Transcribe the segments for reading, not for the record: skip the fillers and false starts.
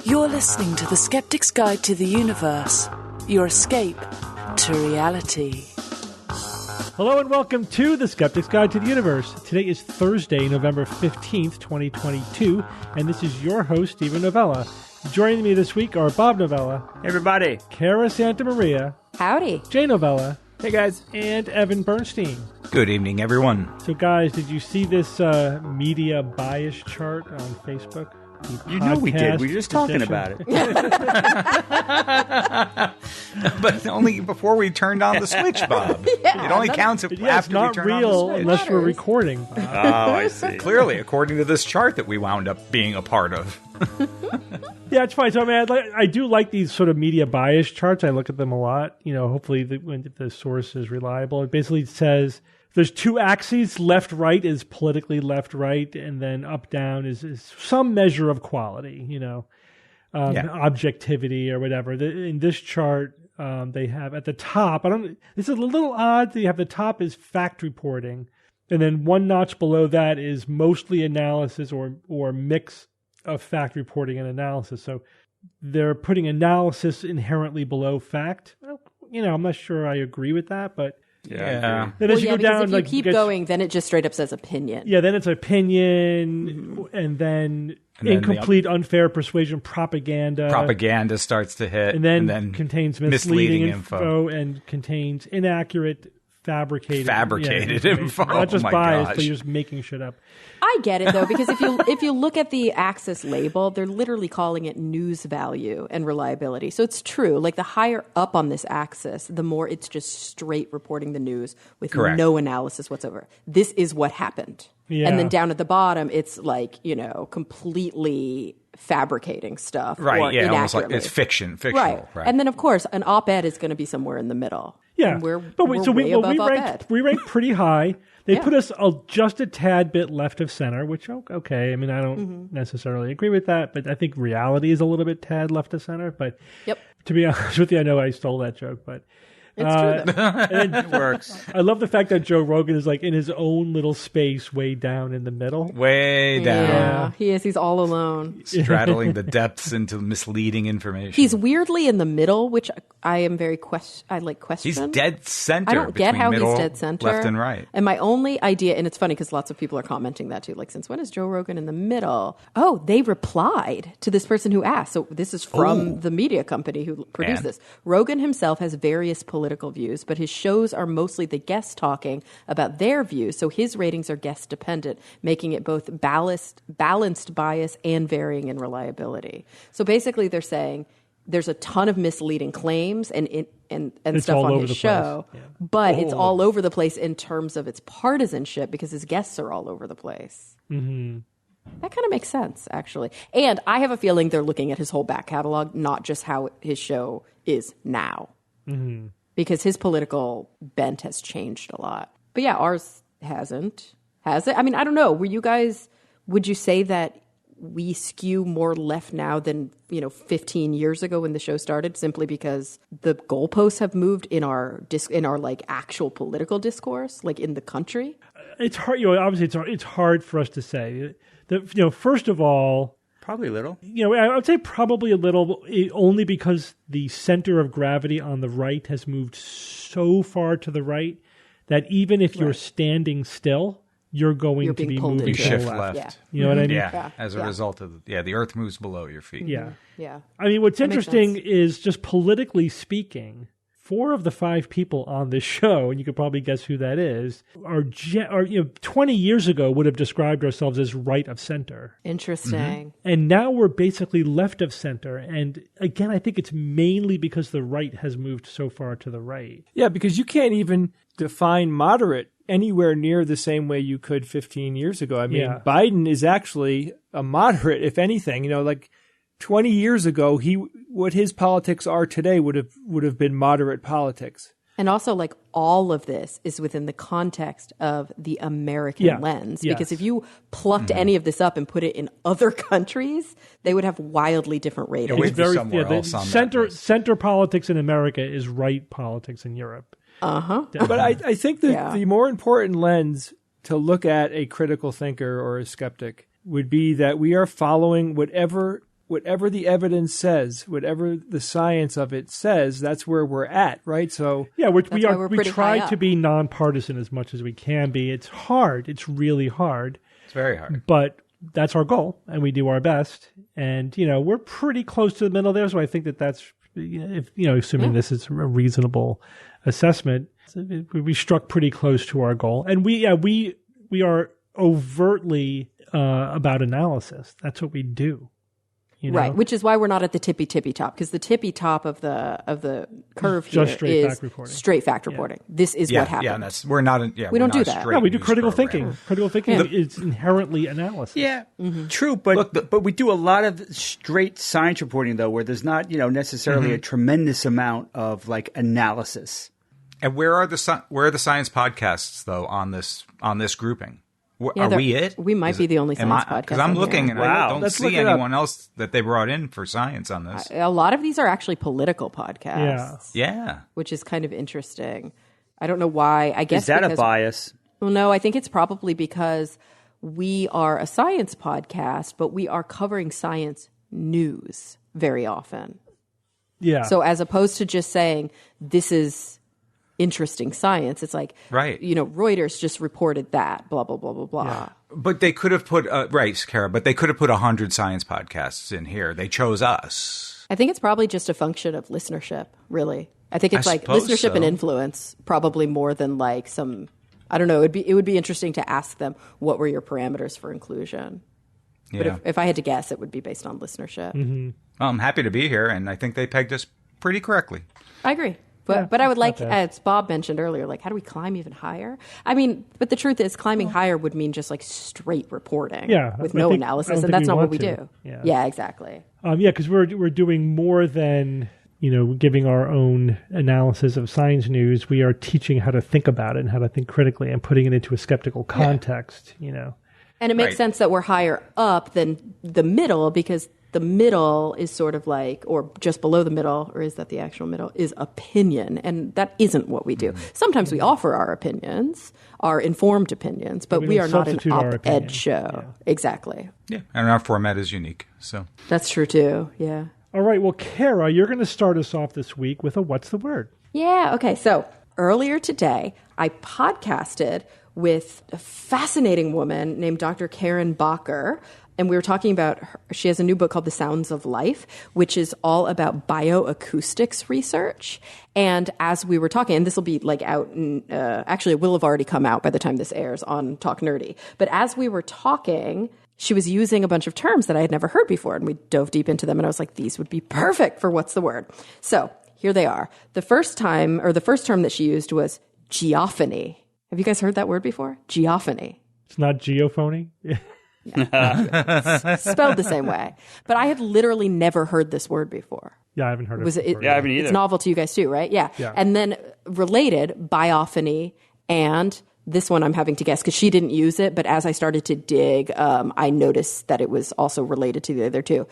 You're listening to the Skeptic's Guide to the Universe, your escape to reality. Hello and welcome to the Skeptic's Guide to the Universe. Today is Thursday, November 15th, 2022, and this is your host, Stephen Novella. Joining me this week are Bob Novella. Hey, everybody. Cara Santa Maria. Howdy. Jay Novella. Hey, guys. And Evan Bernstein. Good evening, everyone. So, guys, did you see this media bias chart on Facebook? You know we did. We were just talking about it. But only before we turned on the switch, Bob. Yeah, it only counts after it's not we turn on real the switch. unless we're recording, Bob. Oh, I see. Clearly, according to this chart that we wound up being a part of. Yeah, it's fine. So, I mean, I do like these sort of media bias charts. I look at them a lot. You know, hopefully when the source is reliable. It basically says there's two axes. Left, right is politically left, right, and then up, down is some measure of quality, you know, objectivity or whatever. In this chart, they have at the top, this is a little odd. They have the top is fact reporting, and then one notch below that is mostly analysis or mix of fact reporting and analysis. So they're putting analysis inherently below fact. Well, you know, I'm not sure I agree with that, but Yeah. then as you go down, if you keep going, then it just straight up says opinion. Yeah, then it's opinion, and then incomplete, unfair persuasion, propaganda. Propaganda starts to hit, and then contains misleading info and contains inaccurate, fabricated info. Not just biased, but you're just making shit up. I get it though, because if you look at the axis label, they're literally calling it news value and reliability. So it's true. Like the higher up on this axis, the more it's just straight reporting the news with no analysis whatsoever. This is what happened. Yeah. And then down at the bottom, it's like, you know, completely fabricating stuff. Right, yeah, almost like it's fictional. Right. And then, of course, an op-ed is going to be somewhere in the middle. Yeah. And we're way above op-ed. We rank pretty high. They put us just a tad bit left of center, which, okay. I mean, I don't necessarily agree with that, but I think reality is a little bit tad left of center. But to be honest with you, I know I stole that joke, but it's true, and it works. I love the fact that Joe Rogan is like in his own little space way down in the middle. Way down. Yeah, he is. He's all alone. Straddling the depths into misleading information. He's weirdly in the middle, which I am very question. He's dead center. I don't get how he's dead center. Left and right. And my only idea, and it's funny because lots of people are commenting that too, like, since when is Joe Rogan in the middle? Oh, they replied to this person who asked. So this is from the media company who produced this. Rogan himself has various political views, but his shows are mostly the guests talking about their views, so his ratings are guest dependent, making it both balanced bias and varying in reliability. So basically they're saying there's a ton of misleading claims and stuff on his show, but it's all over the place in terms of its partisanship because his guests are all over the place. Mm-hmm. That kind of makes sense, actually. And I have a feeling they're looking at his whole back catalog, not just how his show is now. Mm-hmm. Because his political bent has changed a lot. But yeah, ours hasn't. Has it? I mean, I don't know. Would you say that we skew more left now than, 15 years ago when the show started, simply because the goalposts have moved in our like actual political discourse, like in the country? It's hard. Obviously, it's hard for us to say. First of all, probably a little. I would say probably a little, only because the center of gravity on the right has moved so far to the right that even if you're standing still, you're going to be moving to the left. Yeah. You know what I mean? Yeah. As a result of the earth moves below your feet. Yeah. Yeah. I mean, what's interesting is, just politically speaking, 4 of the 5 people on this show, and you could probably guess who that is, are 20 years ago would have described ourselves as right of center. Interesting. Mm-hmm. And now we're basically left of center. And again, I think it's mainly because the right has moved so far to the right. Yeah, because you can't even define moderate anywhere near the same way you could 15 years ago. I mean, Biden is actually a moderate, if anything. 20 years ago, what his politics are today would have been moderate politics. And also, like, all of this is within the context of the American lens. Yes. Because if you plucked any of this up and put it in other countries, they would have wildly different ratings. It's very center politics in America is right politics in Europe. Uh-huh. But I think that the more important lens to look at a critical thinker or a skeptic would be that we are following whatever the evidence says, whatever the science of it says, that's where we're at, right? So yeah, we try to up. be nonpartisan as much as we can be. It's hard. It's really hard. It's very hard. But that's our goal, and we do our best. And, we're pretty close to the middle there, so I think that's, assuming this is a reasonable assessment, we struck pretty close to our goal. And we are overtly about analysis. That's what we do. Right, which is why we're not at the tippy top, because the tippy top of the curve here is straight fact reporting. This is what happened. Yeah, and we don't do that. No, we do critical thinking. Critical thinking is inherently analysis. Yeah, true, but we do a lot of straight science reporting though, where there's not necessarily a tremendous amount of like analysis. And where are the science podcasts though on this grouping? Are we it? We might be the only science podcast. Because I'm looking and I don't Let's see anyone else that they brought in for science on this. A lot of these are actually political podcasts. Yeah. Which is kind of interesting. I don't know why. I guess is that a bias? Well, no, I think it's probably because we are a science podcast, but we are covering science news very often. Yeah. So as opposed to just saying this is interesting science, it's like, right. Reuters just reported that, blah, blah, blah, blah, blah. Yeah. But they could have put, right, Kara, but they could have put 100 science podcasts in here. They chose us. I think it's probably just a function of listenership, really. I think it's like listenership and influence, probably more than like some, I don't know, it would be interesting to ask them, what were your parameters for inclusion? Yeah. But if I had to guess, it would be based on listenership. Mm-hmm. Well, I'm happy to be here, and I think they pegged us pretty correctly. I agree. But I would like, as Bob mentioned earlier, like, how do we climb even higher? I mean, but the truth is climbing higher would mean just like straight reporting with no analysis, and that's not what we do. Yeah, exactly. Because we're doing more than, giving our own analysis of science news. We are teaching how to think about it and how to think critically and putting it into a skeptical context, And it makes sense that we're higher up than the middle, because the middle is sort of like, or just below the middle, or is that the actual middle, is opinion. And that isn't what we do. Sometimes we offer our opinions, our informed opinions, but we are not an op-ed show. Yeah. Exactly. Yeah, and our format is unique. So that's true too, yeah. All right, well, Kara, you're going to start us off this week with a What's the Word? Yeah, okay. So earlier today, I podcasted with a fascinating woman named Dr. Karen Bacher. And we were talking about she has a new book called The Sounds of Life, which is all about bioacoustics research. And as we were talking, and this will be like out, actually it will have already come out by the time this airs on Talk Nerdy. But as we were talking, she was using a bunch of terms that I had never heard before. And we dove deep into them. And I was like, these would be perfect for What's the Word? So here they are. The first term that she used was geophony. Have you guys heard that word before? Geophony. It's not geophony? Spelled the same way. But I had literally never heard this word before. Yeah, I haven't heard it before. Yeah, I haven't either. It's novel to you guys too, right? Yeah. And then related, biophony, and this one I'm having to guess because she didn't use it, but as I started to dig, I noticed that it was also related to the other two.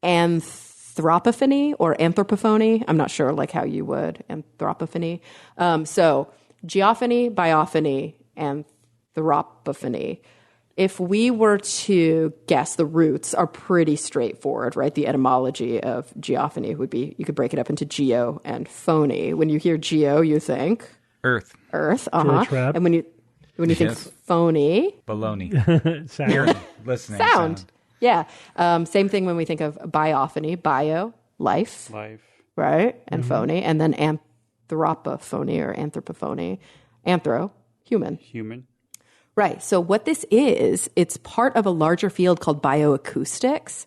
Anthropophony or anthropophony. I'm not sure like how you would. Anthropophony. So geophony, biophony, anthropophony. If we were to guess, the roots are pretty straightforward, right? The etymology of geophony would be, you could break it up into geo and phony. When you hear geo, you think Earth. And when you think phony, baloney. Sound. Listening. Sound. Yeah. Same thing when we think of biophony, bio, life. Right? And phony. And then anthropophony or anthropophony. Anthro, human. Right. So what this is, it's part of a larger field called bioacoustics.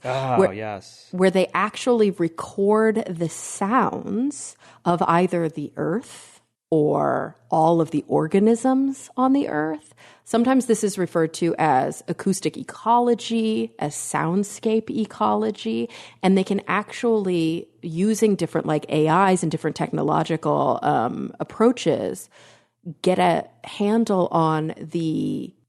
Where they actually record the sounds of either the earth or all of the organisms on the earth. Sometimes this is referred to as acoustic ecology, as soundscape ecology, and they can actually, using different like AIs and different technological approaches, get a handle on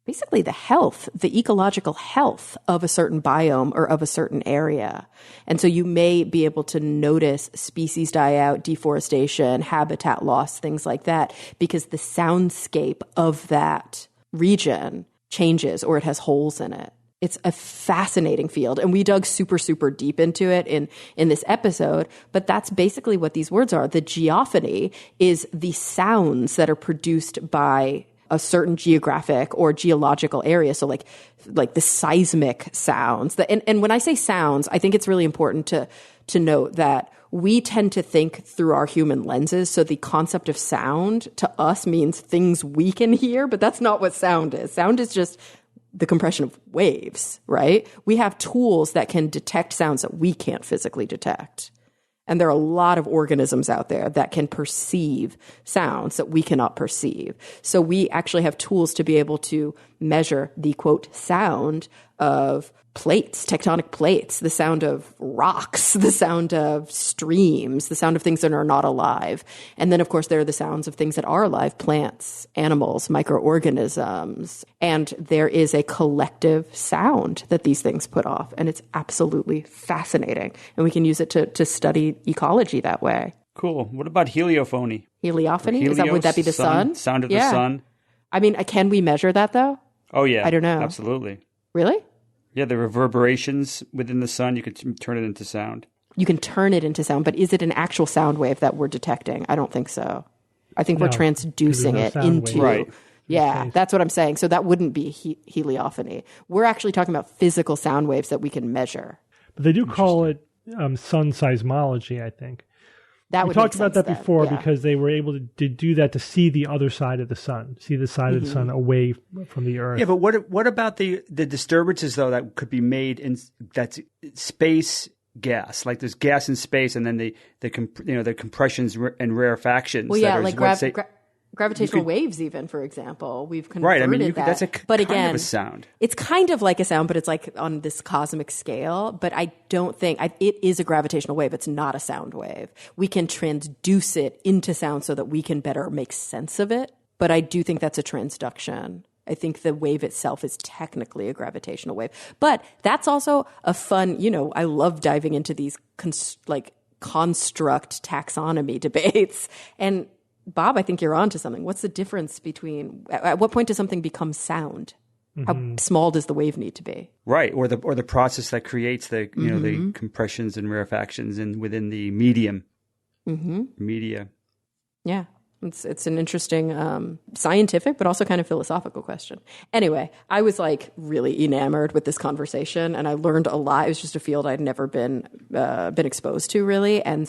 basically the health, the ecological health of a certain biome or of a certain area. And so you may be able to notice species die out, deforestation, habitat loss, things like that, because the soundscape of that region changes or it has holes in it. It's a fascinating field, and we dug super, super deep into it in this episode, but that's basically what these words are. The geophony is the sounds that are produced by a certain geographic or geological area. So like the seismic sounds. And when I say sounds, I think it's really important to note that we tend to think through our human lenses. So the concept of sound to us means things we can hear, but that's not what sound is. Sound is just the compression of waves, right? We have tools that can detect sounds that we can't physically detect. And there are a lot of organisms out there that can perceive sounds that we cannot perceive. So we actually have tools to be able to measure the, quote, sound of plates, tectonic plates, the sound of rocks, the sound of streams, the sound of things that are not alive. And then, of course, there are the sounds of things that are alive, plants, animals, microorganisms. And there is a collective sound that these things put off. And it's absolutely fascinating. And we can use it to study ecology that way. Cool. What about heliophony? Heliophony? Would that be the sun? Sound of the sun? I mean, can we measure that, though? Oh, yeah. I don't know. Absolutely. Really? Yeah, the reverberations within the sun, you could turn it into sound. You can turn it into sound, but is it an actual sound wave that we're detecting? I don't think so. I think we're transducing it into... Right. Yeah, that's what I'm saying. So that wouldn't be heliophony. We're actually talking about physical sound waves that we can measure. But they do call it sun seismology, I think. We talked about that before because they were able to do that to see the other side of the sun, see the side of the sun away from the Earth. Yeah, but what about the disturbances, though, that could be made in that's space gas? Like there's gas in space, and then the compressions and rarefactions. Well, yeah, like gravitational waves, even, for example, we've converted right. I mean, that's but kind again, of a sound. It's kind of like a sound, but it's like on this cosmic scale. But I don't think it is a gravitational wave. It's not a sound wave. We can transduce it into sound so that we can better make sense of it. But I do think that's a transduction. I think the wave itself is technically a gravitational wave. But that's also a fun, I love diving into these construct taxonomy debates. And Bob, I think you're onto something. What's the difference between, at what point does something become sound? How small does the wave need to be? Right, or the process that creates the the compressions and rarefactions within the medium. Media. Yeah. It's an interesting scientific, but also kind of philosophical question. Anyway, I was really enamored with this conversation, and I learned a lot. It was just a field I'd never been exposed to, really. And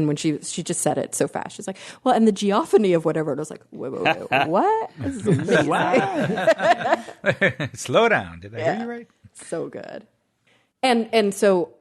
when she just said it so fast, she's like, "Well, and the geophony of whatever." And I was like, "Wait, what? This is amazing." Slow down. Did I hear you right? So good. And so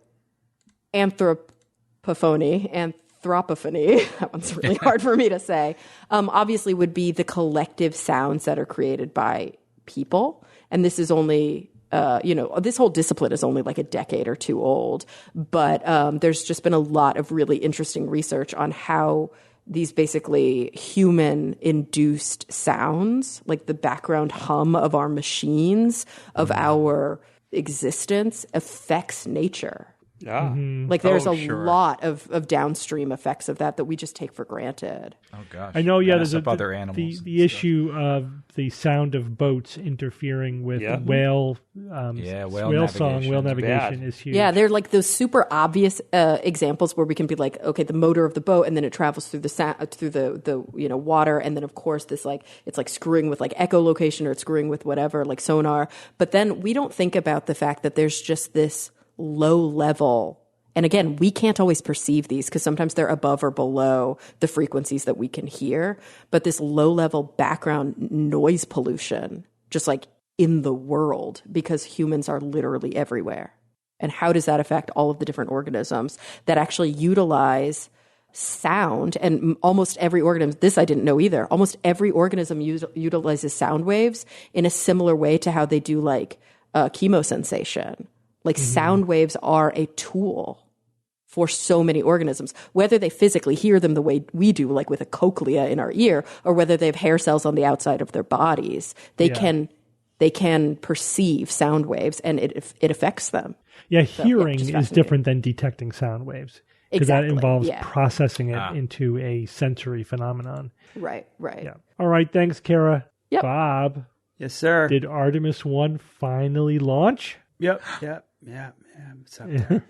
anthropophony and Anthropophony, that one's really hard for me to say, obviously would be the collective sounds that are created by people. And this is only, this whole discipline is only a decade or two old. But there's just been a lot of really interesting research on how these basically human-induced sounds, like the background hum of our machines, of our existence, affects nature. Yeah. There's lot of downstream effects of that we just take for granted. Oh gosh. I know, there's other animals. The issue of the sound of boats interfering with whale navigation is huge. Yeah, they're those super obvious examples where we can be okay, the motor of the boat, and then it travels through the water, and then of course this it's screwing with echolocation, or it's screwing with whatever sonar. But then we don't think about the fact that there's just this low level, and again, we can't always perceive these because sometimes they're above or below the frequencies that we can hear, but this low level background noise pollution just in the world, because humans are literally everywhere. And how does that affect all of the different organisms that actually utilize sound? And almost every organism, this I didn't know either, almost every organism utilizes sound waves in a similar way to how they do chemosensation. Sound waves are a tool for so many organisms, whether they physically hear them the way we do, with a cochlea in our ear, or whether they have hair cells on the outside of their bodies. They can perceive sound waves, and it affects them. Yeah, hearing is different than detecting sound waves, because that involves processing it into a sensory phenomenon. Right. Yeah. All right, thanks, Kara. Yep. Bob. Yes, sir. Did Artemis I finally launch? Yep. It's up there.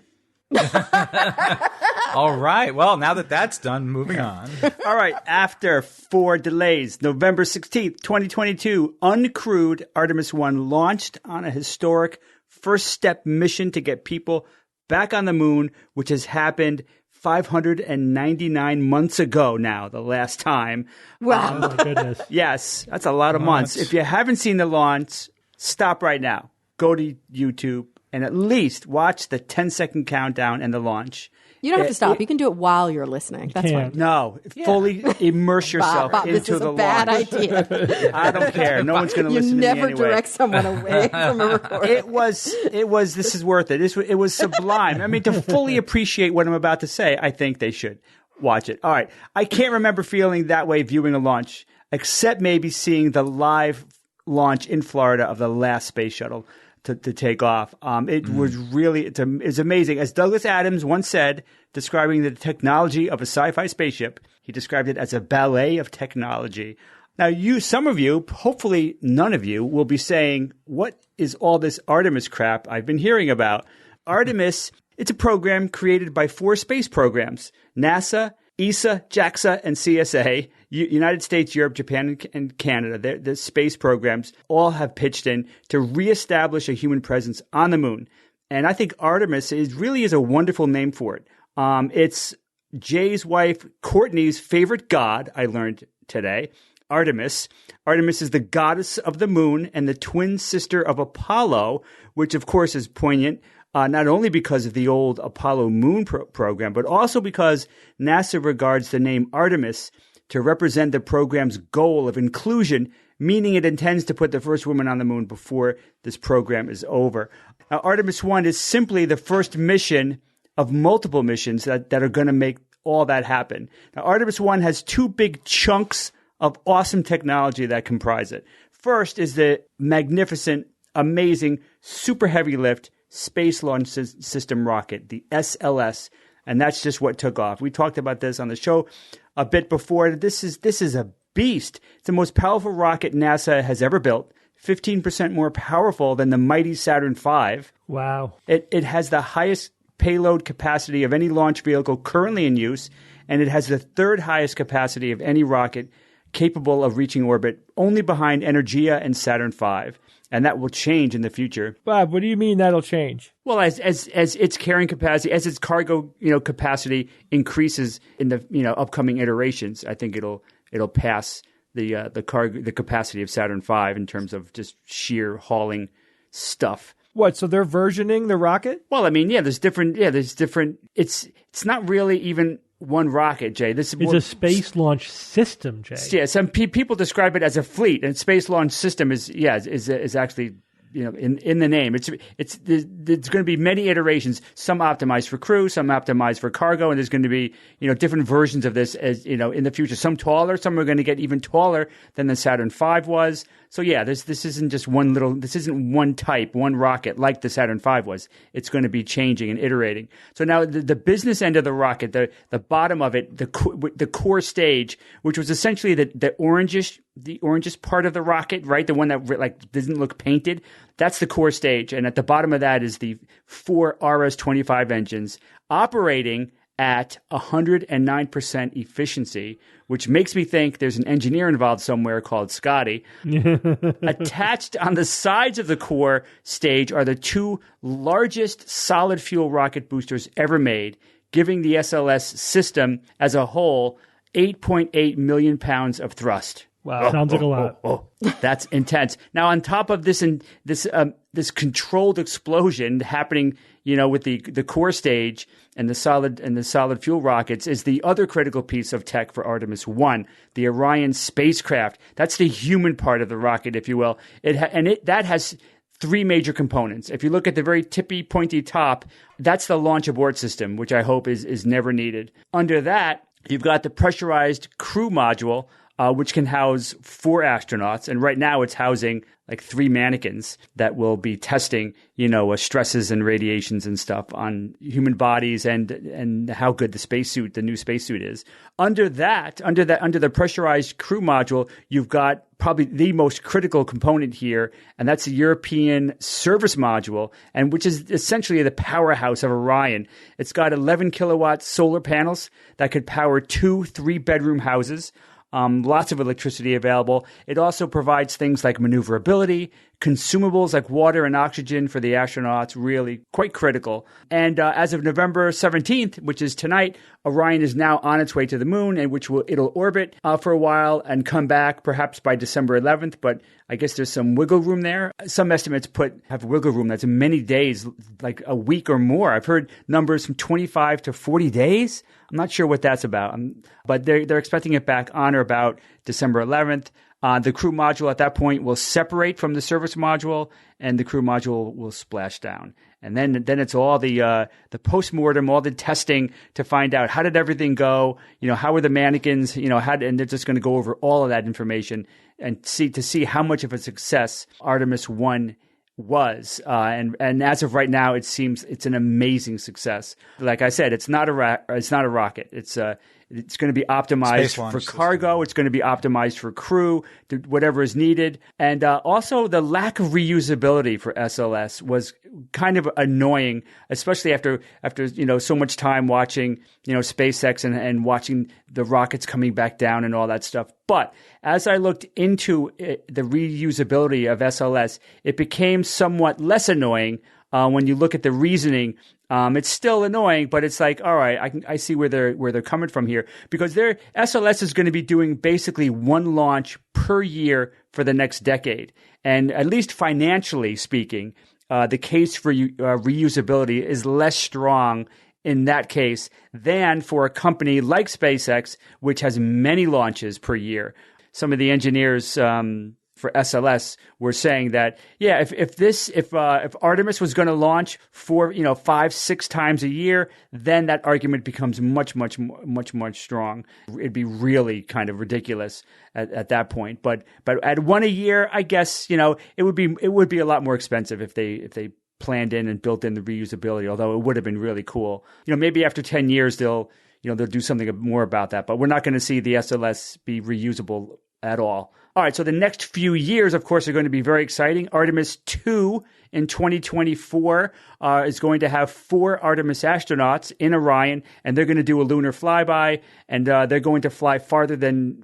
All right. Well, now that that's done, moving on. All right. After 4 delays, November 16th, 2022, uncrewed Artemis I launched on a historic first step mission to get people back on the moon, which has happened 599 months ago now, the last time. Wow. Oh, my goodness. Yes, that's a lot of months. If you haven't seen the launch, stop right now. Go to YouTube and at least watch the 10-second countdown and the launch. You don't have to stop. You can do it while you're listening. That's fine. No, fully immerse yourself Bob, into this is the a bad launch. idea. I don't care. No one's going to listen to me You anyway. never direct someone away from a recording. It was, this is worth it. It was sublime. I mean, to fully appreciate what I'm about to say, I think they should watch it. All right. I can't remember feeling that way viewing a launch, except maybe seeing the live launch in Florida of the last space shuttle to take off. It was really, it's amazing. As Douglas Adams once said, describing the technology of a sci-fi spaceship, he described it as a ballet of technology. Now, some of you, hopefully none of you, will be saying, what is all this Artemis crap I've been hearing about? Artemis, it's a program created by 4 space programs: NASA, ESA, JAXA, and CSA, United States, Europe, Japan, and Canada. The space programs all have pitched in to reestablish a human presence on the moon. And I think Artemis really is a wonderful name for it. It's Jay's wife, Courtney's favorite god, I learned today, Artemis. Artemis is the goddess of the moon and the twin sister of Apollo, which of course is poignant, not only because of the old Apollo moon program, but also because NASA regards the name Artemis to represent the program's goal of inclusion, meaning it intends to put the first woman on the moon before this program is over. Now, Artemis I is simply the first mission of multiple missions that are going to make all that happen. Now, Artemis I has 2 big chunks of awesome technology that comprise it. First is the magnificent, amazing, super heavy lift Space Launch System rocket, the SLS, and that's just what took off. We talked about this on the show a bit before. This is a beast. It's the most powerful rocket NASA has ever built, 15% more powerful than the mighty Saturn V. Wow. It has the highest payload capacity of any launch vehicle currently in use, and it has the 3rd highest capacity of any rocket capable of reaching orbit, only behind Energia and Saturn V. And that will change in the future. Bob, what do you mean that'll change? Well, as its carrying capacity, as its cargo, capacity increases in the upcoming iterations, I think it'll pass the capacity of Saturn V in terms of just sheer hauling stuff. What? So they're versioning the rocket? Well, I mean, there's different. It's not really even one rocket, Jay. It's a space launch system, Jay. Yeah, some people describe it as a fleet, and space launch system is actually in the name. There's going to be many iterations. Some optimized for crew, some optimized for cargo, and there's going to be different versions of this as in the future. Some taller, some are going to get even taller than the Saturn V was. So yeah, this isn't just this isn't one type, one rocket like the Saturn V was. It's going to be changing and iterating. So now the business end of the rocket, the bottom of it, the core stage, which was essentially the orangish part of the rocket, right? The one that doesn't look painted. That's the core stage. And at the bottom of that is the 4 RS-25 engines operating at 109% efficiency, which makes me think there's an engineer involved somewhere called Scotty. Attached on the sides of the core stage are the 2 largest solid fuel rocket boosters ever made, giving the SLS system as a whole 8.8 million pounds of thrust. Wow, sounds like a lot. That's intense. Now, on top of this controlled explosion happening, with the core stage and the solid fuel rockets, is the other critical piece of tech for Artemis I, the Orion spacecraft. That's the human part of the rocket, if you will. That has 3 major components. If you look at the very tippy, pointy top, that's the launch abort system, which I hope is never needed. Under that, you've got the pressurized crew module, which can house 4 astronauts. And right now it's housing like 3 mannequins that will be testing, stresses and radiations and stuff on human bodies and how good the new spacesuit is. Under the pressurized crew module, you've got probably the most critical component here, and that's the European service module, and which is essentially the powerhouse of Orion. It's got 11 kilowatt solar panels that could power 2 3-bedroom houses. Lots of electricity available. It also provides things like maneuverability, consumables like water and oxygen for the astronauts, really quite critical. And as of November 17th, which is tonight, Orion is now on its way to the moon, and it'll orbit for a while and come back perhaps by December 11th. But I guess there's some wiggle room there. Some estimates have wiggle room that's many days, like a week or more. I've heard numbers from 25 to 40 days. I'm not sure what that's about, but they're expecting it back on or about December 11th. The crew module at that point will separate from the service module, and the crew module will splash down. And then it's all the postmortem, all the testing to find out how did everything go, how were the mannequins, and they're just going to go over all of that information and see how much of a success Artemis I was. And as of right now, it seems it's an amazing success. Like I said, it's not a rocket. It's going to be optimized for cargo. It's going to be optimized for crew, whatever is needed. And also the lack of reusability for SLS was kind of annoying, especially after so much time watching SpaceX and watching the rockets coming back down and all that stuff. But as I looked into the reusability of SLS, it became somewhat less annoying when you look at the reasoning. It's still annoying, but it's like, all right, I see where they're coming from here, because their SLS is going to be doing basically 1 launch per year for the next decade. And at least financially speaking, the case for reusability is less strong in that case than for a company like SpaceX, which has many launches per year. Some of the engineers for SLS were saying that, yeah, if Artemis was going to launch 5-6 times a year, then that argument becomes much strong. It'd be really kind of ridiculous at that point. But at 1 a year, I guess it would be a lot more expensive if they planned in and built in the reusability. Although it would have been really cool. Maybe after 10 years they'll do something more about that. But we're not going to see the SLS be reusable at all. All right, so the next few years, of course, are going to be very exciting. Artemis II in 2024 is going to have 4 Artemis astronauts in Orion, and they're going to do a lunar flyby, and they're going to fly farther than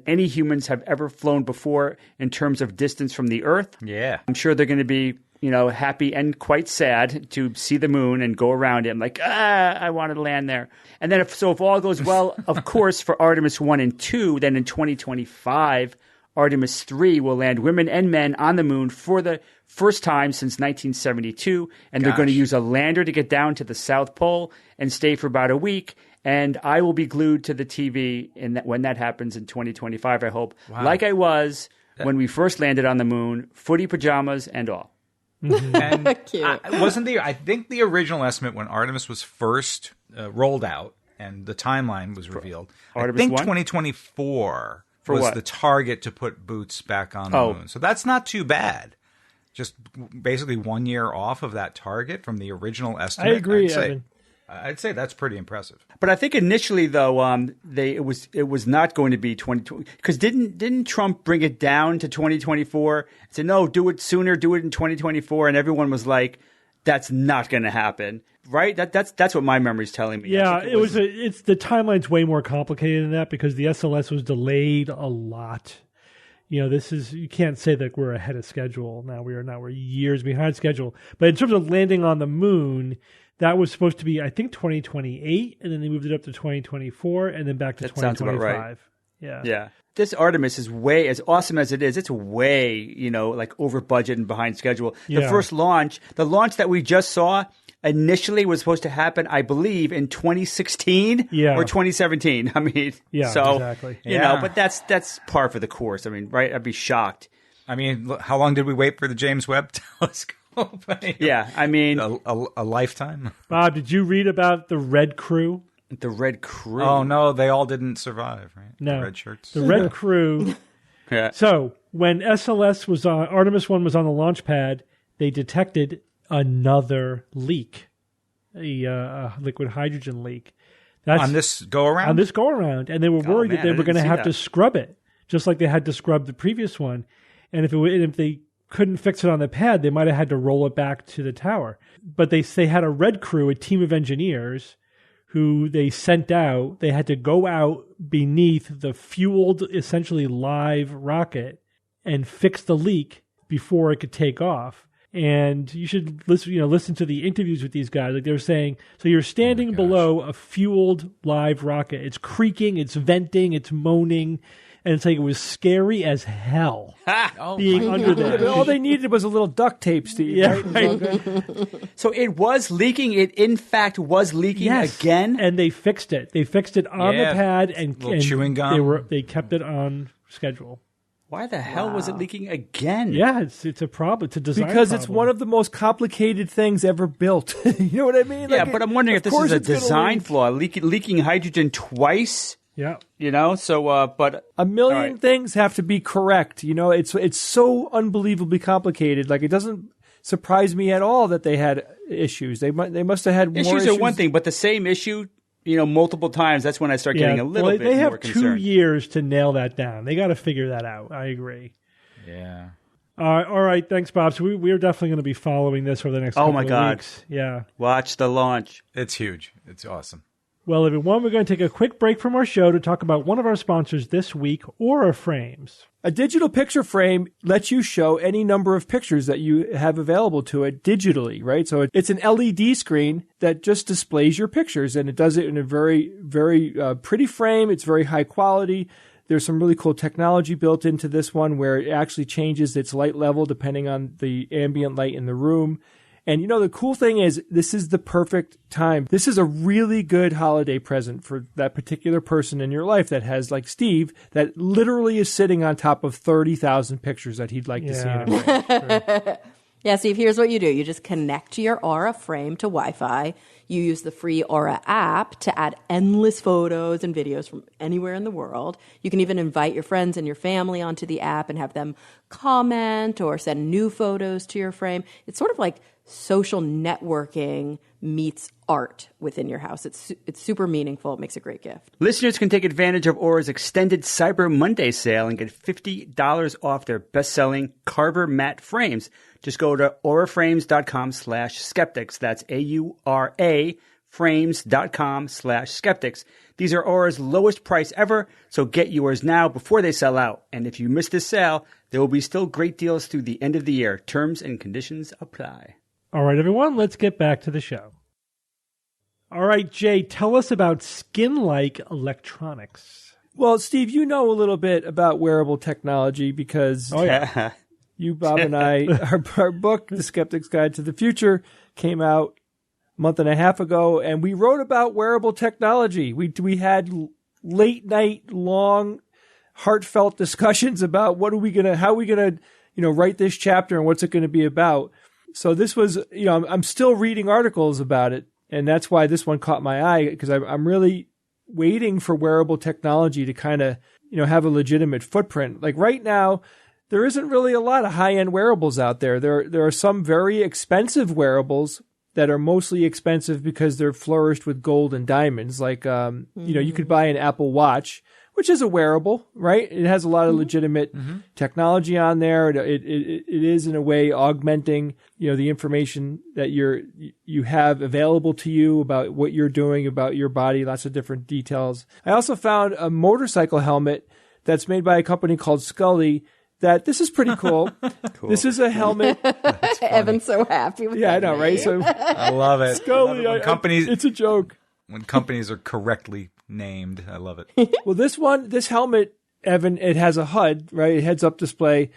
any humans have ever flown before in terms of distance from the Earth. Yeah. I'm sure they're going to be happy and quite sad to see the moon and go around it. I'm like, I want to land there. And then if all goes well, of course, for Artemis 1 and 2, then in 2025, Artemis 3 will land women and men on the moon for the first time since 1972. And they're going to use a lander to get down to the South Pole and stay for about a week. And I will be glued to the TV when that happens in 2025, I hope. Wow. Like I was when we first landed on the moon, footy pajamas and all. And Cute. I think the original estimate when Artemis was first rolled out and the timeline was revealed, Artemis I think 1? 2024 For was what? the target to put boots back on the moon. So that's not too bad. Just basically 1 year off of that target from the original estimate. I agree, Evan. I'd say that's pretty impressive. But I think initially, though, it was not going to be 2020, because didn't Trump bring it down to 2024? Said no, do it sooner, do it in 2024, and everyone was like, "That's not going to happen." Right? That's what my memory's telling me. Yeah, it's the timeline's way more complicated than that because the SLS was delayed a lot. You can't say that we're ahead of schedule. We're years behind schedule. But in terms of landing on the moon, that was supposed to be, I think, 2028, and then they moved it up to 2024, and then back to 2025. Sounds about right. Yeah. This Artemis is way, as awesome as it is, it's way, like over budget and behind schedule. The first launch, the launch that we just saw, initially was supposed to happen, I believe, in 2016 or 2017. I mean, exactly. But that's par for the course. I mean, right? I'd be shocked. I mean, how long did we wait for the James Webb Telescope? Yeah, I mean, a lifetime. Bob, did you read about the Red Crew? The Red Crew. Oh, no, they all didn't survive, right? No. The red shirts. The Red Crew. Yeah. So when SLS was on, Artemis I was on the launch pad, they detected another leak, a liquid hydrogen leak. That's on this go-around? On this go-around. And they were worried that they were going to have to scrub it, just like they had to scrub the previous one. And if they couldn't fix it on the pad, they might have had to roll it back to the tower. But they had a Red Crew, a team of engineers, who they sent out. They had to go out beneath the fueled, essentially live rocket and fix the leak before it could take off. And you should listen to the interviews with these guys. Like they were saying, so you're standing below a fueled live rocket. It's creaking, it's venting, it's moaning. And it's like it was scary as hell being under there. All they needed was a little duct tape, Steve. Yeah, right? So it was leaking. It, in fact, was leaking again? And they fixed it. They fixed it on the pad and chewing gum. They kept it on schedule. Why the hell was it leaking again? Yeah, it's a problem. It's a design Because problem. it's one of the most complicated things ever built. You know what I mean? Yeah, but I'm wondering if this is a design flaw. Leaking hydrogen twice? Yeah. But a million things have to be correct. It's so unbelievably complicated. Like, it doesn't surprise me at all that they had issues. They must have had more issues. Issues are one thing, but the same issue, multiple times, that's when I start getting a little bit they more have concerned. 2 years to nail that down. They got to figure that out. I agree. Yeah. All right. Thanks, Bob. So we're definitely going to be following this over the next couple of weeks. Yeah. Watch the launch. It's huge. It's awesome. Well, everyone, we're going to take a quick break from our show to talk about one of our sponsors this week, Aura Frames. A digital picture frame lets you show any number of pictures that you have available to it digitally, right? So it's an LED screen that just displays your pictures, and it does it in a very, very pretty frame. It's very high quality. There's some really cool technology built into this one where it actually changes its light level depending on the ambient light in the room. And the cool thing is, this is the perfect time. This is a really good holiday present for that particular person in your life that has, like Steve, that literally is sitting on top of 30,000 pictures that he'd like to see in a frame. Yeah, Steve, here's what you do. You just connect your Aura frame to Wi-Fi. You use the free Aura app to add endless photos and videos from anywhere in the world. You can even invite your friends and your family onto the app and have them comment or send new photos to your frame. It's sort of like social networking meets art within your house. It's super meaningful. It makes a great gift. Listeners can take advantage of Aura's extended Cyber Monday sale and get $50 off their best-selling Carver matte frames. Just go to auraframes.com/skeptics. That's AURA frames.com/skeptics. These are Aura's lowest price ever, so get yours now before they sell out. And if you miss this sale, there will be still great deals through the end of the year. Terms and conditions apply. All right, everyone, let's get back to the show. All right, Jay, tell us about skin-like electronics. Well, Steve, you know a little bit about wearable technology because you, Bob, and I, our book, The Skeptic's Guide to the Future, came out a month and a half ago, and we wrote about wearable technology. We had late-night, long, heartfelt discussions about how are we gonna write this chapter and what's it going to be about. So this was, I'm still reading articles about it, and that's why this one caught my eye, because I'm really waiting for wearable technology to kind of, have a legitimate footprint. Like right now, there isn't really a lot of high-end wearables out there. There are some very expensive wearables that are mostly expensive because they're flourished with gold and diamonds. Like, you could buy an Apple Watch, which is a wearable, right? It has a lot of legitimate technology on there. It is in a way augmenting, the information that you have available to you about what you're doing, about your body, lots of different details. I also found a motorcycle helmet that's made by a company called Scully. This is pretty cool. Cool. This is a helmet. Evan's so happy with that. I know, right? So I love it. Scully, it's a joke. When companies are correctly named, I love it. Well, this helmet, Evan, it has a HUD, right? A heads-up display.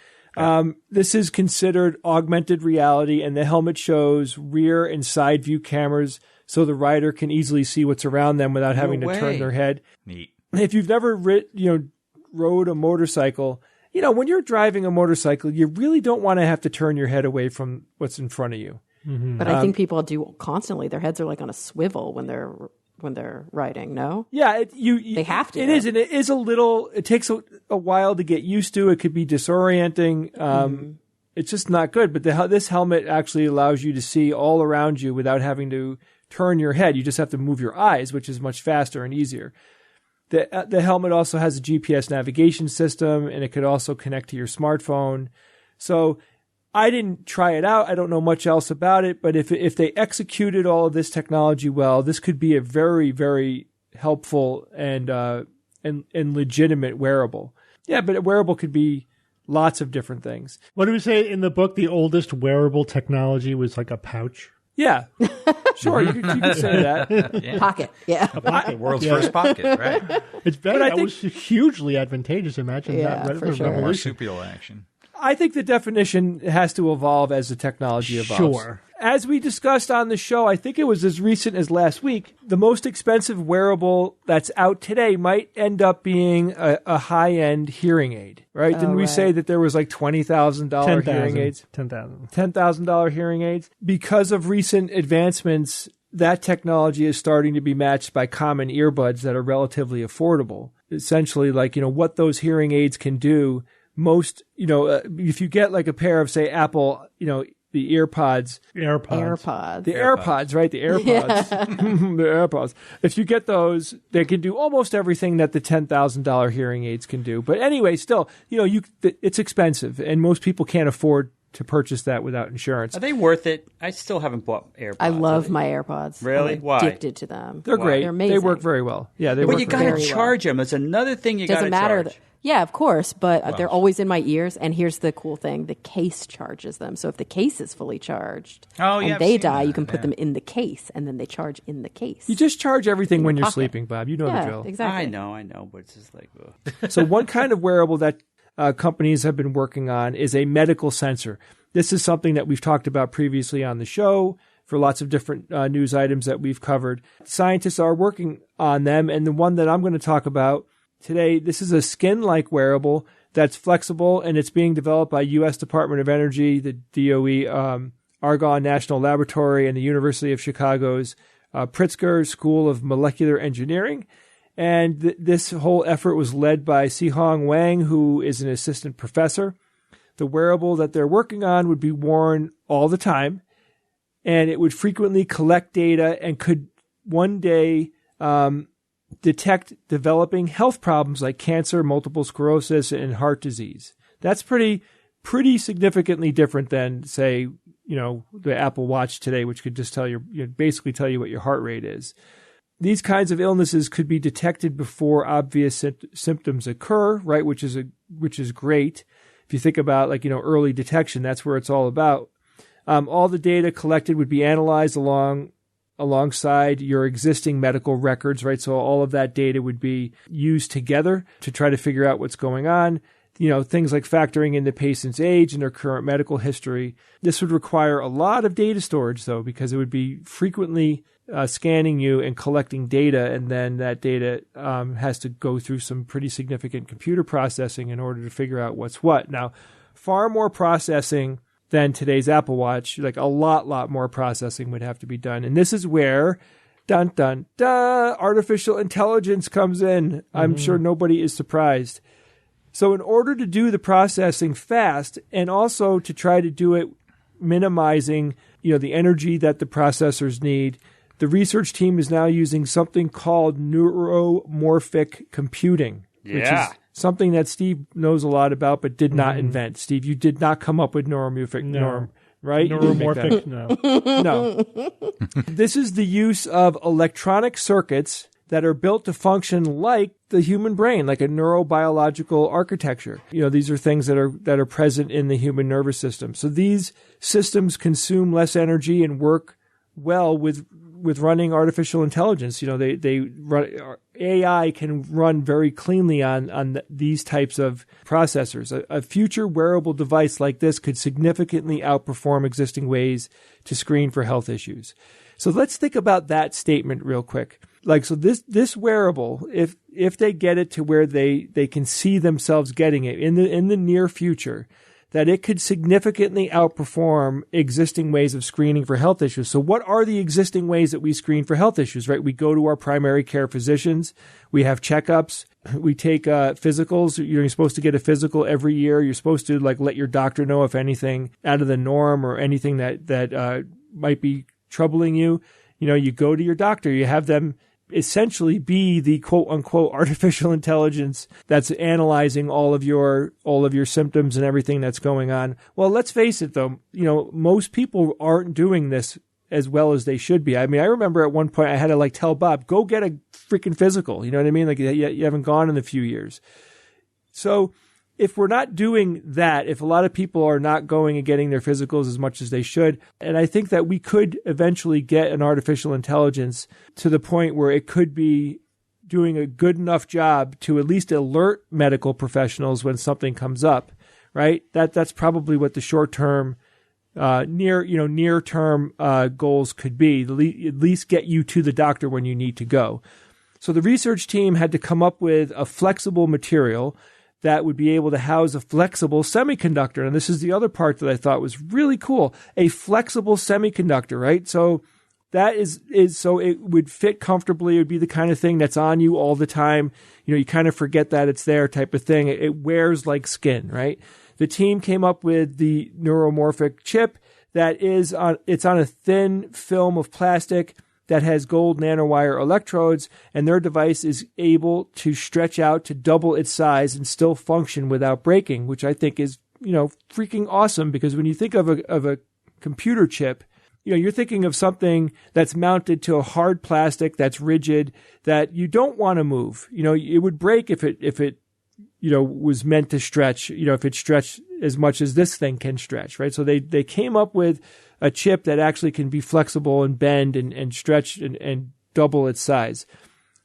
This is considered augmented reality, and the helmet shows rear and side view cameras, so the rider can easily see what's around them without having to turn their head. Neat. If you've never rode a motorcycle, when you're driving a motorcycle, you really don't want to have to turn your head away from what's in front of you. Mm-hmm. But I think people do constantly. Their heads are like on a swivel when they're when they're riding. No. Yeah, they have to. It is, and it is a little. It takes a while to get used to. It could be disorienting. It's just not good. But this helmet actually allows you to see all around you without having to turn your head. You just have to move your eyes, which is much faster and easier. The helmet also has a GPS navigation system, and it could also connect to your smartphone. So I didn't try it out. I don't know much else about it, but if they executed all of this technology well, this could be a very, very helpful and legitimate wearable. Yeah, but a wearable could be lots of different things. What do we say in the book? The oldest wearable technology was like a pouch. Yeah, sure, you could say that. Yeah. Pocket, yeah. A pocket, world's first pocket, right? It's better. That was hugely advantageous. Imagine that. For sure. Marsupial action. I think the definition has to evolve as the technology evolves. Sure. As we discussed on the show, I think it was as recent as last week, the most expensive wearable that's out today might end up being a high-end hearing aid, right? Didn't we say that there was like $20,000 hearing aids? $10,000 hearing aids. Because of recent advancements, that technology is starting to be matched by common earbuds that are relatively affordable. Essentially, like, what those hearing aids can do. Most, if you get like a pair of, say, Apple, the AirPods. The AirPods, right? The AirPods. Yeah. The AirPods. If you get those, they can do almost everything that the $10,000 hearing aids can do. But anyway, still, it's expensive, and most people can't afford to purchase that without insurance. Are they worth it? I still haven't bought AirPods. I love my AirPods. Really? I'm Why? addicted to them. They're great. They're amazing. They work very well. Yeah, they work. But you got to charge them. It's another thing you got to charge. Doesn't matter. Yeah, of course, but they're always in my ears. And here's the cool thing: the case charges them. So if the case is fully charged, and they die, you can put them in the case, and then they charge in the case. You just charge everything when you're sleeping, Bob. You know the drill. Exactly. I know, but it's just like. So one kind of wearable that companies have been working on is a medical sensor. This is something that we've talked about previously on the show for lots of different news items that we've covered. Scientists are working on them, and the one that I'm going to talk about today, this is a skin-like wearable that's flexible, and it's being developed by U.S. Department of Energy, the DOE, Argonne National Laboratory, and the University of Chicago's Pritzker School of Molecular Engineering. And this whole effort was led by Sihong Wang, who is an assistant professor. The wearable that they're working on would be worn all the time, and it would frequently collect data and could one day detect developing health problems like cancer, multiple sclerosis, and heart disease. That's pretty significantly different than, say, the Apple Watch today, which could just basically tell you what your heart rate is. These kinds of illnesses could be detected before obvious symptoms occur, right? Which is great. If you think about early detection, that's where it's all about. All the data collected would be analyzed alongside your existing medical records, right? So all of that data would be used together to try to figure out what's going on. Things like factoring in the patient's age and their current medical history. This would require a lot of data storage, though, because it would be frequently scanning you and collecting data, and then that data has to go through some pretty significant computer processing in order to figure out what's what. Now, far more processing than today's Apple Watch, like a lot more processing would have to be done. And this is where, dun, dun, dun, artificial intelligence comes in. I'm sure nobody is surprised. So in order to do the processing fast, and also to try to do it minimizing, the energy that the processors need, the research team is now using something called neuromorphic computing, which is something that Steve knows a lot about but did not invent. Steve, you did not come up with neuromorphic, right? Neuromorphic, no. No. This is the use of electronic circuits that are built to function like the human brain, like a neurobiological architecture. These are things that are present in the human nervous system. So these systems consume less energy and work well with running artificial intelligence. AI can run very cleanly on these types of processors. A future wearable device like this could significantly outperform existing ways to screen for health issues. So let's think about that statement real quick. So this wearable, if they get it to where they can see themselves getting it in the near future, that it could significantly outperform existing ways of screening for health issues. So what are the existing ways that we screen for health issues, right? We go to our primary care physicians. We have checkups. We take physicals. You're supposed to get a physical every year. You're supposed to let your doctor know if anything out of the norm or anything that might be troubling you. You go to your doctor. You have them essentially be the quote unquote artificial intelligence that's analyzing all of your symptoms and everything that's going on. Well, let's face it though, most people aren't doing this as well as they should be. I mean, I remember at one point I had to tell Bob, go get a freaking physical. You know what I mean? You haven't gone in a few years. So if we're not doing that, if a lot of people are not going and getting their physicals as much as they should, and I think that we could eventually get an artificial intelligence to the point where it could be doing a good enough job to at least alert medical professionals when something comes up, right? That's probably what the short-term, near-term goals could be, at least get you to the doctor when you need to go. So the research team had to come up with a flexible material that would be able to house a flexible semiconductor. And this is the other part that I thought was really cool. A flexible semiconductor, right? So that is so it would fit comfortably. It would be the kind of thing that's on you all the time. You kind of forget that it's there type of thing. It wears like skin, right? The team came up with the neuromorphic chip that it's on a thin film of plastic that has gold nanowire electrodes, and their device is able to stretch out to double its size and still function without breaking, which I think is, freaking awesome, because when you think of a computer chip, you're thinking of something that's mounted to a hard plastic that's rigid that you don't want to move. It would break if it was meant to stretch, if it stretched as much as this thing can stretch, right? So they came up with a chip that actually can be flexible and bend and stretch and double its size.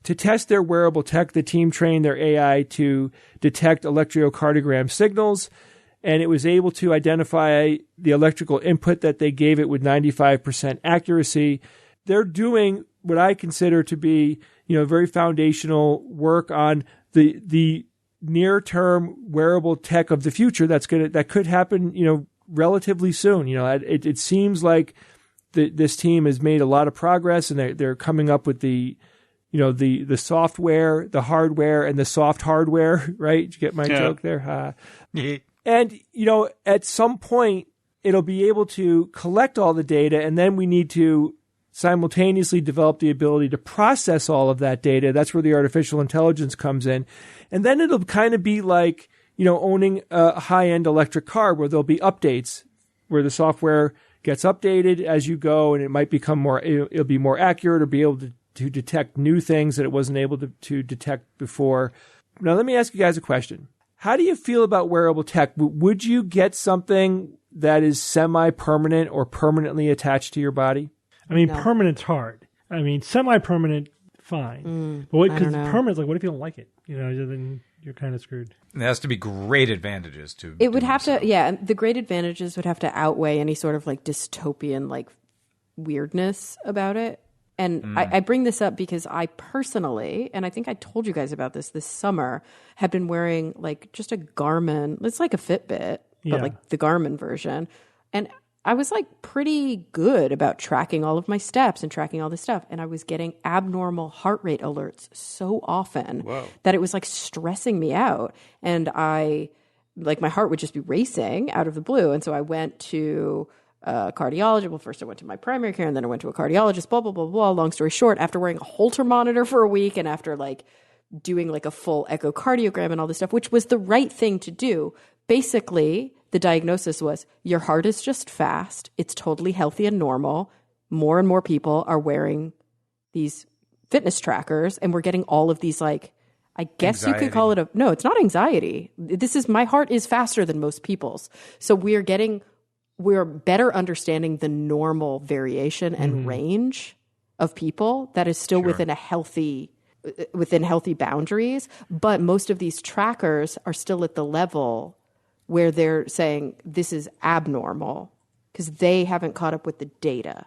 To test their wearable tech, the team trained their AI to detect electrocardiogram signals, and it was able to identify the electrical input that they gave it with 95% accuracy. They're doing what I consider to be, very foundational work on the near-term wearable tech of the future that could happen, relatively soon. It seems like this team has made a lot of progress, and they're coming up with the software, the hardware, and the soft hardware. Right? Did you get my joke there? And at some point it'll be able to collect all the data, and then we need to simultaneously develop the ability to process all of that data. That's where the artificial intelligence comes in, and then it'll kind of be like owning a high-end electric car, where there'll be updates, where the software gets updated as you go, and it might become it'll be more accurate, or be able to detect new things that it wasn't able to detect before. Now, let me ask you guys a question. How do you feel about wearable tech? Would you get something that is semi-permanent or permanently attached to your body? I mean, permanent's hard. I mean, semi-permanent, fine. But because permanent's what if you don't like it? Then you're kind of screwed. There has to be great advantages to it. Would have to, yeah. The great advantages would have to outweigh any sort of dystopian weirdness about it. And I bring this up because I personally, and I think I told you guys about this summer, have been wearing just a Garmin. It's like a Fitbit, but the Garmin version. And I was pretty good about tracking all of my steps and tracking all this stuff. And I was getting abnormal heart rate alerts so often that it was stressing me out. And I, my heart would just be racing out of the blue. And so I went to a cardiologist. Well, first I went to my primary care, and then I went to a cardiologist, blah, blah, blah, blah. Long story short, after wearing a Holter monitor for a week, and after doing a full echocardiogram and all this stuff, which was the right thing to do, basically the diagnosis was your heart is just fast. It's totally healthy and normal. More and more people are wearing these fitness trackers, and we're getting all of these I guess anxiety. You could call it no, it's not anxiety. This is, my heart is faster than most people's. So we're better understanding the normal variation and range of people that is still within healthy boundaries. But most of these trackers are still at the level where they're saying this is abnormal because they haven't caught up with the data.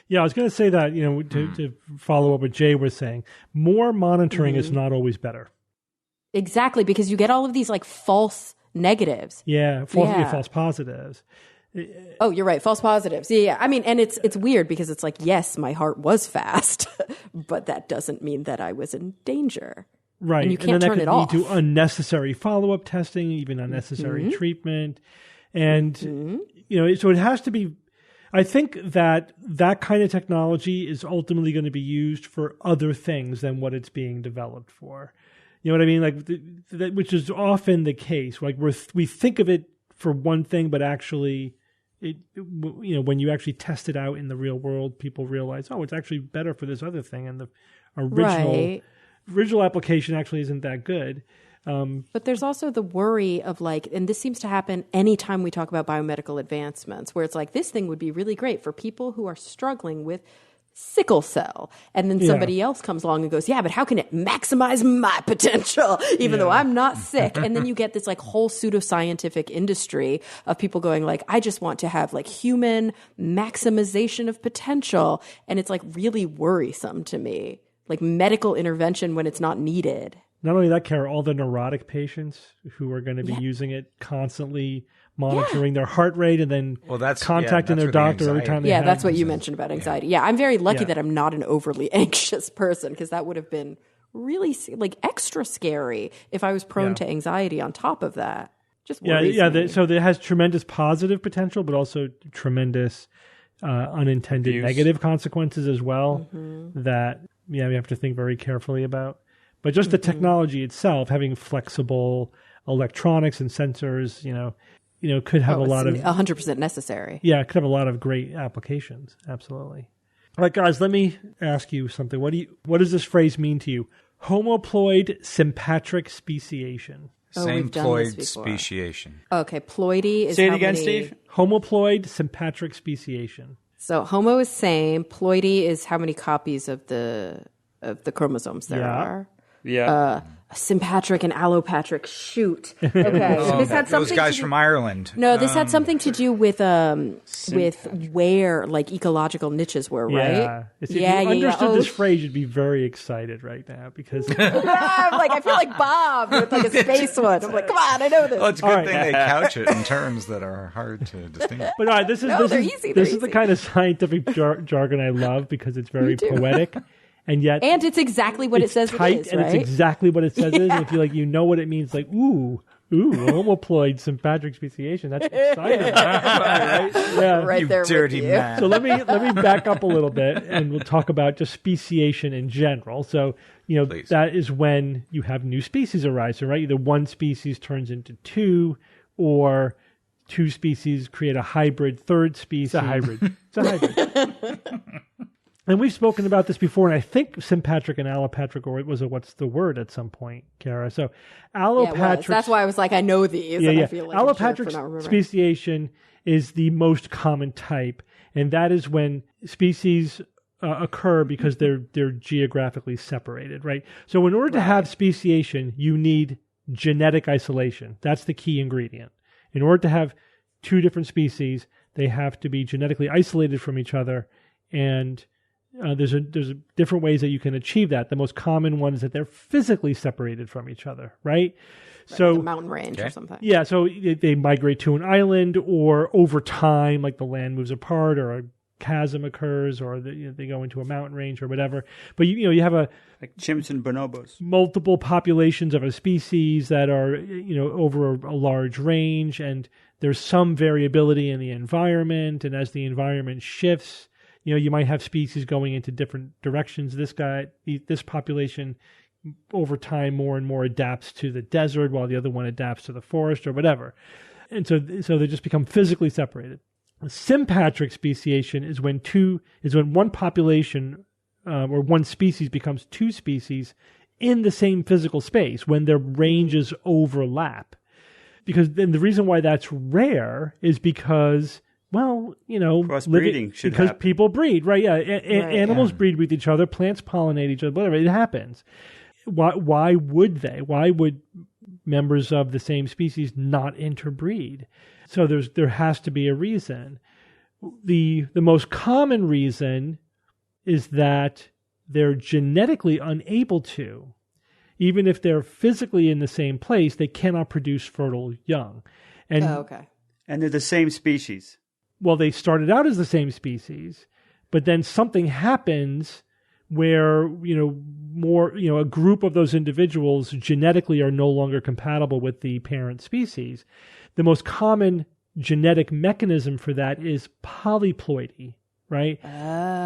Yeah, I was going to say that, to follow up what Jay was saying, more monitoring is not always better. Exactly, because you get all of these false negatives. Yeah, false positives. Oh, you're right. False positives. Yeah. I mean, and it's weird because it's like, yes, my heart was fast, but that doesn't mean that I was in danger. Right. And you can't turn it off. And then that could lead to unnecessary follow-up testing, even unnecessary treatment. And, so it has to be, I think that kind of technology is ultimately going to be used for other things than what it's being developed for. You know what I mean? Like, which is often the case. Like we think of it for one thing, but actually, when you actually test it out in the real world, people realize, oh, it's actually better for this other thing, and the original application actually isn't that good. But there's also the worry of and this seems to happen anytime we talk about biomedical advancements, where it's like, this thing would be really great for people who are struggling with sickle cell. And then somebody else comes along and goes, yeah, but how can it maximize my potential, even though I'm not sick? And then you get this whole pseudoscientific industry of people going I just want to have human maximization of potential. And it's really worrisome to me, medical intervention when it's not needed. Not only that, Kara, all the neurotic patients who are going to be using it constantly, monitoring their heart rate, and then contacting their doctor every time they have that's what you mentioned about anxiety. Yeah, I'm very lucky that I'm not an overly anxious person, because that would have been really extra scary if I was prone to anxiety on top of that. Just worries me. So it has tremendous positive potential, but also tremendous unintended negative consequences as well that we have to think very carefully about. But just the technology itself, having flexible electronics and sensors, could have a lot of 100% necessary. Yeah, it could have a lot of great applications. Absolutely. All right, guys, let me ask you something. What does this phrase mean to you? Homoploid sympatric speciation. Samploid speciation. Okay, ploidy is Say it again, Steve. Homoploid sympatric speciation. So homo is same. Ploidy is how many copies of the chromosomes there are. Yeah. Sympatric and allopatric. Shoot. Okay. This had something those guys from Ireland. No, this had something to do with where ecological niches were, right? If you understood this phrase, you'd be very excited right now, because I feel like Bob with a space one. I'm come on, I know this. Well, it's a good thing they couch it in terms that are hard to distinguish. But this is the kind of scientific jargon I love, because it's very poetic. And it's exactly what it says tight, it is, and right? it's exactly what it says it is. And if you know what it means, homoploid sympatric speciation. That's exciting. Right? Yeah. Right there, dirty man. So let me back up a little bit, and we'll talk about just speciation in general. So that is when you have new species arise, right? Either one species turns into two, or two species create a hybrid third species. It's a hybrid. And we've spoken about this before, and I think sympatric and allopatric, or what's the word at some point, Kara? So allopatric. That's why I was I know these. And I feel like allopatric speciation is the most common type, and that is when species occur because they're geographically separated, right? So in order to have speciation, you need genetic isolation. That's the key ingredient. In order to have two different species, they have to be genetically isolated from each other, and there's different ways that you can achieve that. The most common one is that they're physically separated from each other, right? So like a mountain range or something. Yeah, so they migrate to an island, or over time, the land moves apart, or a chasm occurs, or they go into a mountain range or whatever. But you have like chimps and bonobos, multiple populations of a species that are over a large range, and there's some variability in the environment, and as the environment shifts, you might have species going into different directions. This population over time more and more adapts to the desert, while the other one adapts to the forest or whatever. And so they just become physically separated. Sympatric speciation is when one population or one species becomes two species in the same physical space, when their ranges overlap. Because then the reason why that's rare is because crossbreeding should because happen. People breed, right? Yeah, animals breed with each other, plants pollinate each other, whatever. It happens. Why would they? Why would members of the same species not interbreed? So there has to be a reason. The most common reason is that they're genetically unable to. even if they're physically in the same place, they cannot produce fertile young. And And they're the same species. Well, they started out as the same species, but then something happens where, a group of those individuals genetically are no longer compatible with the parent species. The most common genetic mechanism for that is polyploidy, right?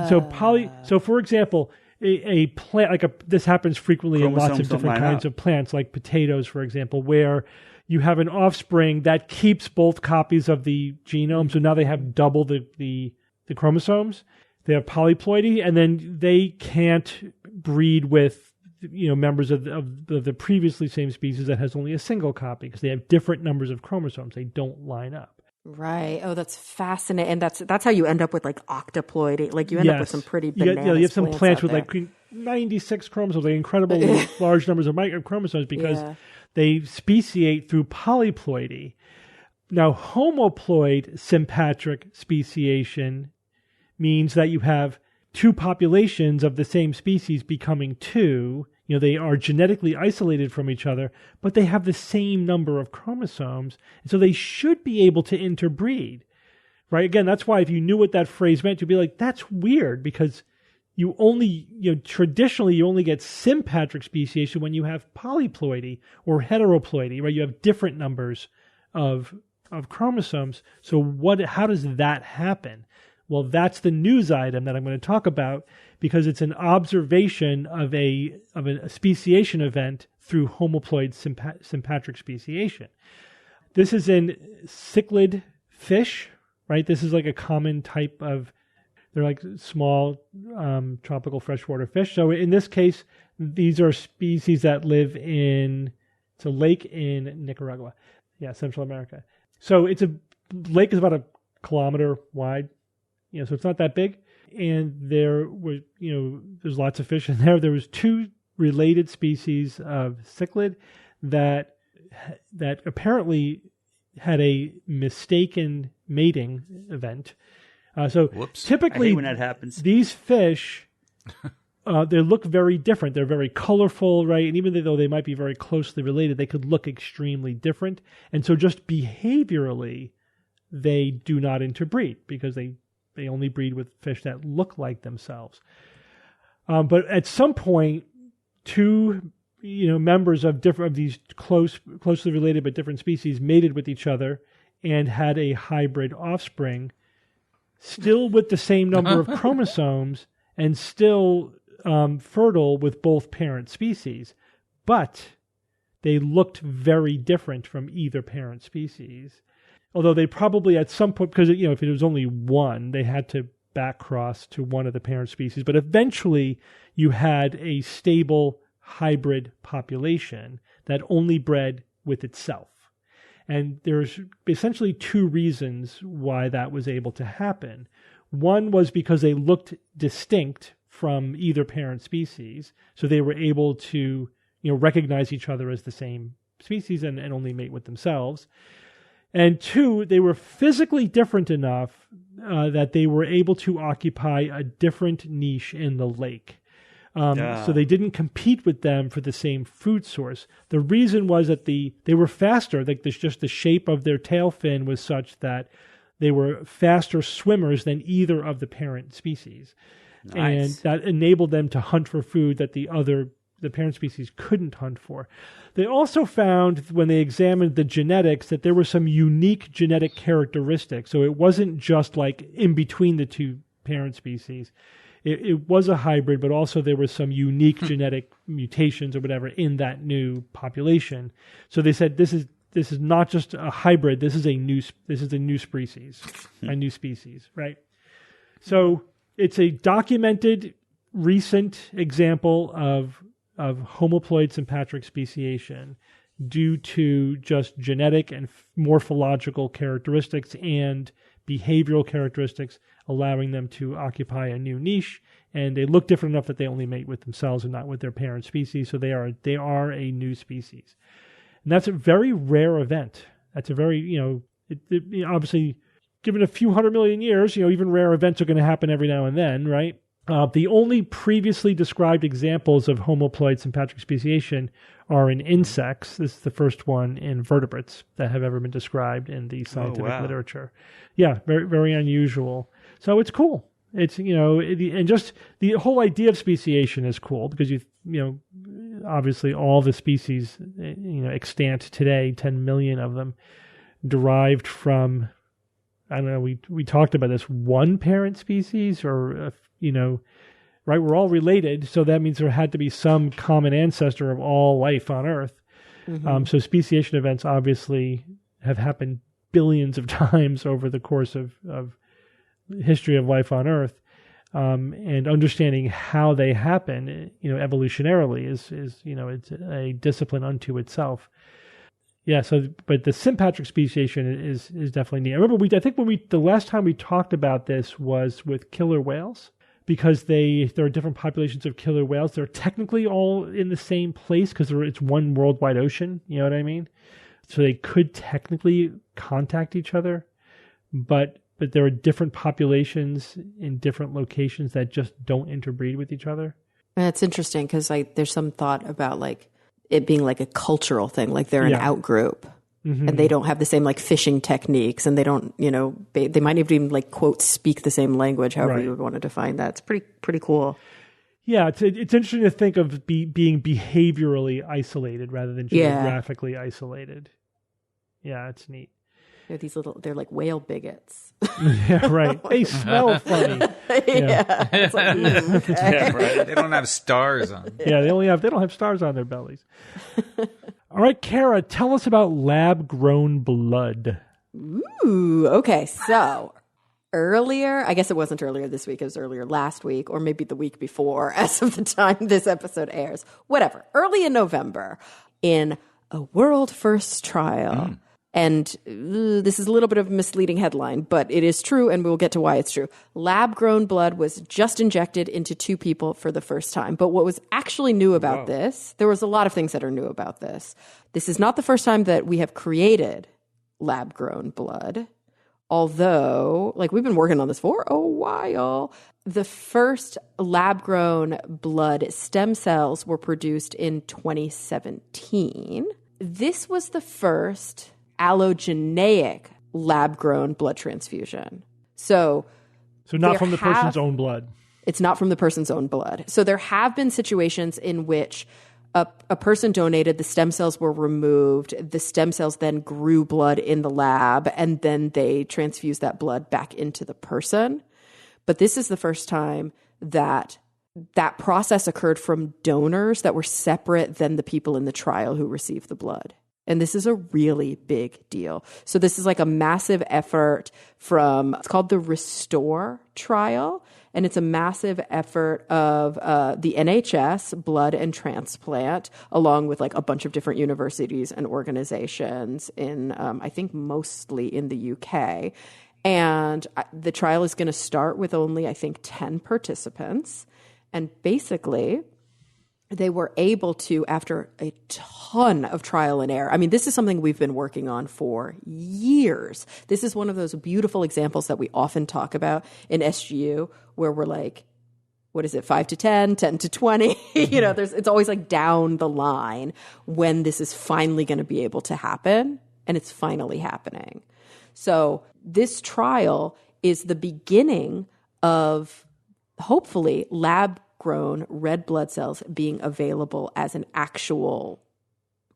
So for example, a plant, this happens frequently in lots of different kinds of plants, like potatoes, for example, where you have an offspring that keeps both copies of the genome. So now they have double the chromosomes. They have polyploidy, and then they can't breed with members of the previously same species that has only a single copy because they have different numbers of chromosomes. They don't line up. Right. Oh, that's fascinating. And that's how you end up with like octoploid. Like you end up with some pretty bananas. You have some plants with like 96 chromosomes, like incredibly large numbers of chromosomes because they speciate through polyploidy. Now, homoploid sympatric speciation means that you have two populations of the same species becoming two. They are genetically isolated from each other, but they have the same number of chromosomes, and so they should be able to interbreed, right? Again, that's why if you knew what that phrase meant, you'd be like, that's weird, because traditionally you only get sympatric speciation when you have polyploidy or heteroploidy, right? You have different numbers of chromosomes. So how does that happen? Well, that's the news item that I'm going to talk about because it's an observation of a speciation event through homoploid sympatric speciation. This is in cichlid fish, right? This is like a common type of, they're like small tropical freshwater fish. So in this case, these are species that live it's a lake in Nicaragua. Yeah, Central America. So lake is about a kilometer wide. So it's not that big. And there was, there's lots of fish in there. There was two related species of cichlid that apparently had a mistaken mating event. Typically, I hate when that happens. These fish, they look very different. They're very colorful, right? And even though they might be very closely related, they could look extremely different. And so just behaviorally, they do not interbreed because they only breed with fish that look like themselves. But at some point, two members of these closely related but different species mated with each other and had a hybrid offspring, still with the same number of chromosomes and still fertile with both parent species. But they looked very different from either parent species. Although they probably at some point, because if it was only one, they had to back cross to one of the parent species. But eventually you had a stable hybrid population that only bred with itself. And there's essentially two reasons why that was able to happen. One was because they looked distinct from either parent species, so they were able to recognize each other as the same species and only mate with themselves. And two, they were physically different enough that they were able to occupy a different niche in the lake. So they didn't compete with them for the same food source. The reason was that they were faster. Like just the shape of their tail fin was such that they were faster swimmers than either of the parent species. Nice. And that enabled them to hunt for food that the parent species couldn't hunt for. They also found when they examined the genetics that there were some unique genetic characteristics. So it wasn't just like in between the two parent species. It was a hybrid, but also there were some unique genetic mutations or whatever in that new population. So they said this is not just a hybrid. This is a new species, a new species, right? So it's a documented recent example of homoploid sympatric speciation due to just genetic and morphological characteristics and behavioral characteristics allowing them to occupy a new niche. And they look different enough that they only mate with themselves and not with their parent species. So they are a new species. And that's a very rare event. That's a very, obviously, given a few 100 million years, even rare events are going to happen every now and then, right? The only previously described examples of homoploid sympatric speciation are in insects. This is the first one in vertebrates that have ever been described in the scientific literature. Yeah, very, very unusual. So it's cool. It's, and just the whole idea of speciation is cool because obviously all the species, extant today, 10 million of them, derived from, I don't know, we talked about this, one parent species or, right? We're all related. So that means there had to be some common ancestor of all life on Earth. Mm-hmm. So speciation events obviously have happened billions of times over the course of history of life on Earth. And understanding how they happen, evolutionarily is it's a discipline unto itself. Yeah. So, but the sympatric speciation is definitely neat. I remember the last time we talked about this was with killer whales, because there are different populations of killer whales. They're technically all in the same place because it's one worldwide ocean. You know what I mean? So they could technically contact each other, but there are different populations in different locations that just don't interbreed with each other. And it's interesting because there's some thought about it being a cultural thing, they're an out group. Mm-hmm. And they don't have the same fishing techniques, and they don't, they might even quote speak the same language, however you would want to define that. It's pretty cool. Yeah, it's interesting to think of being behaviorally isolated rather than geographically isolated. Yeah, it's neat. They're like whale bigots. Yeah, right. They smell funny. Yeah. It's okay. Yeah, right. They don't have stars on. Yeah, they don't have stars on their bellies. All right, Kara, tell us about lab-grown blood. Ooh, okay. So earlier, I guess it wasn't earlier this week, it was earlier last week, or maybe the week before, as of the time this episode airs. Whatever. Early in November, in a world first trial. And this is a little bit of a misleading headline, but it is true, and we'll get to why it's true. Lab-grown blood was just injected into 2 people for the first time. But what was actually new about this, there was a lot of things that are new about this. This is not the first time that we have created lab-grown blood, although, we've been working on this for a while. The first lab-grown blood stem cells were produced in 2017. This was the first allogeneic lab-grown blood transfusion. So not from the person's own blood. It's not from the person's own blood. So there have been situations in which a person donated, the stem cells were removed, the stem cells then grew blood in the lab, and then they transfused that blood back into the person. But this is the first time that process occurred from donors that were separate than the people in the trial who received the blood. And this is a really big deal. So this is a massive effort it's called the Restore trial. And it's a massive effort of the NHS, Blood and Transplant, along with a bunch of different universities and organizations in, I think, mostly in the UK. And the trial is going to start with only, I think, 10 participants. And basically, they were able to, after a ton of trial and error. I mean, this is something we've been working on for years. This is one of those beautiful examples that we often talk about in SGU, where we're what is it, 5 to 10, 10 to 20? It's always down the line when this is finally going to be able to happen, and it's finally happening. So this trial is the beginning of, hopefully, lab-grown red blood cells being available as an actual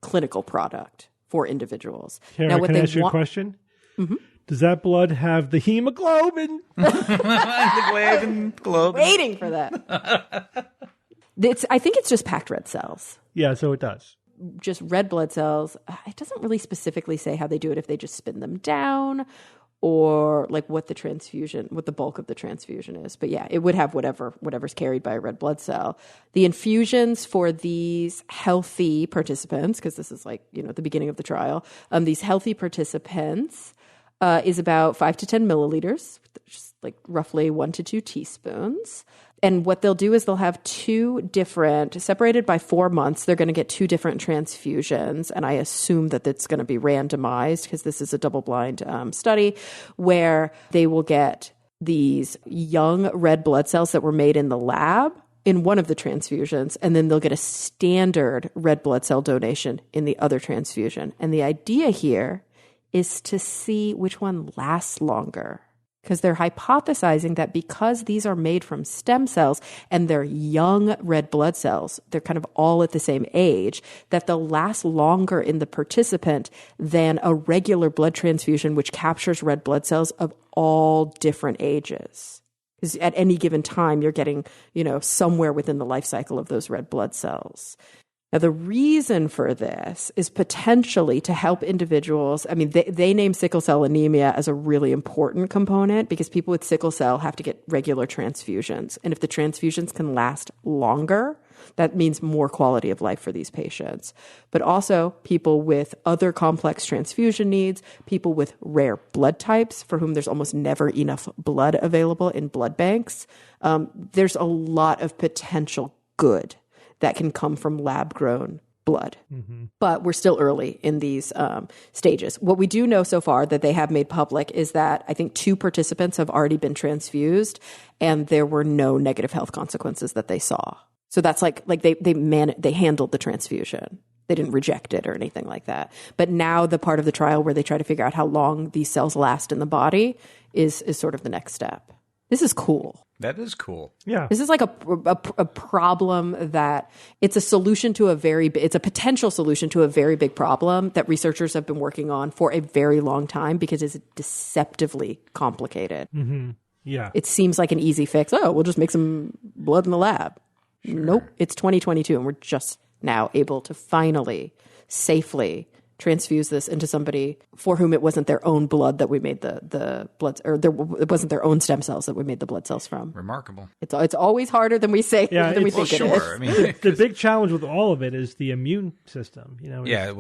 clinical product for individuals. Kara, can I ask you a question? Mm-hmm. Does that blood have the hemoglobin? The globin. Waiting for that. I think it's just packed red cells. Yeah, so it does. Just red blood cells. It doesn't really specifically say how they do it, if they just spin them down or what the bulk of the transfusion is. But yeah, it would have whatever's carried by a red blood cell. The infusions for these healthy participants, because this is the beginning of the trial, these healthy participants is about 5 to 10 milliliters, just roughly 1 to 2 teaspoons. And what they'll do is they'll have 2 different, separated by 4 months, they're going to get 2 different transfusions. And I assume that it's going to be randomized because this is a double-blind study where they will get these young red blood cells that were made in the lab in one of the transfusions, and then they'll get a standard red blood cell donation in the other transfusion. And the idea here is to see which one lasts longer, because they're hypothesizing that because these are made from stem cells and they're young red blood cells, they're kind of all at the same age, that they'll last longer in the participant than a regular blood transfusion, which captures red blood cells of all different ages. Because at any given time, you're getting, somewhere within the life cycle of those red blood cells. Now, the reason for this is potentially to help individuals. I mean, they name sickle cell anemia as a really important component because people with sickle cell have to get regular transfusions. And if the transfusions can last longer, that means more quality of life for these patients. But also people with other complex transfusion needs, people with rare blood types for whom there's almost never enough blood available in blood banks. There's a lot of potential good that can come from lab-grown blood. Mm-hmm. But we're still early in these stages. What we do know so far that they have made public is that I think 2 participants have already been transfused, and there were no negative health consequences that they saw. So that's like they handled the transfusion. They didn't reject it or anything like that. But now the part of the trial where they try to figure out how long these cells last in the body is sort of the next step. This is cool. That is cool. Yeah. This is like a problem that it's a potential solution to a very big problem that researchers have been working on for a very long time because it's deceptively complicated. Mm-hmm. Yeah. It seems like an easy fix. Oh, we'll just make some blood in the lab. Sure. Nope. It's 2022 and we're just now able to finally, safely transfuse this into somebody for whom it wasn't their own blood that we made the blood, or it wasn't their own stem cells that we made the blood cells from. Remarkable. It's always harder than we say. Yeah, than we think sure. it is. I mean, the big challenge with all of it is the immune system.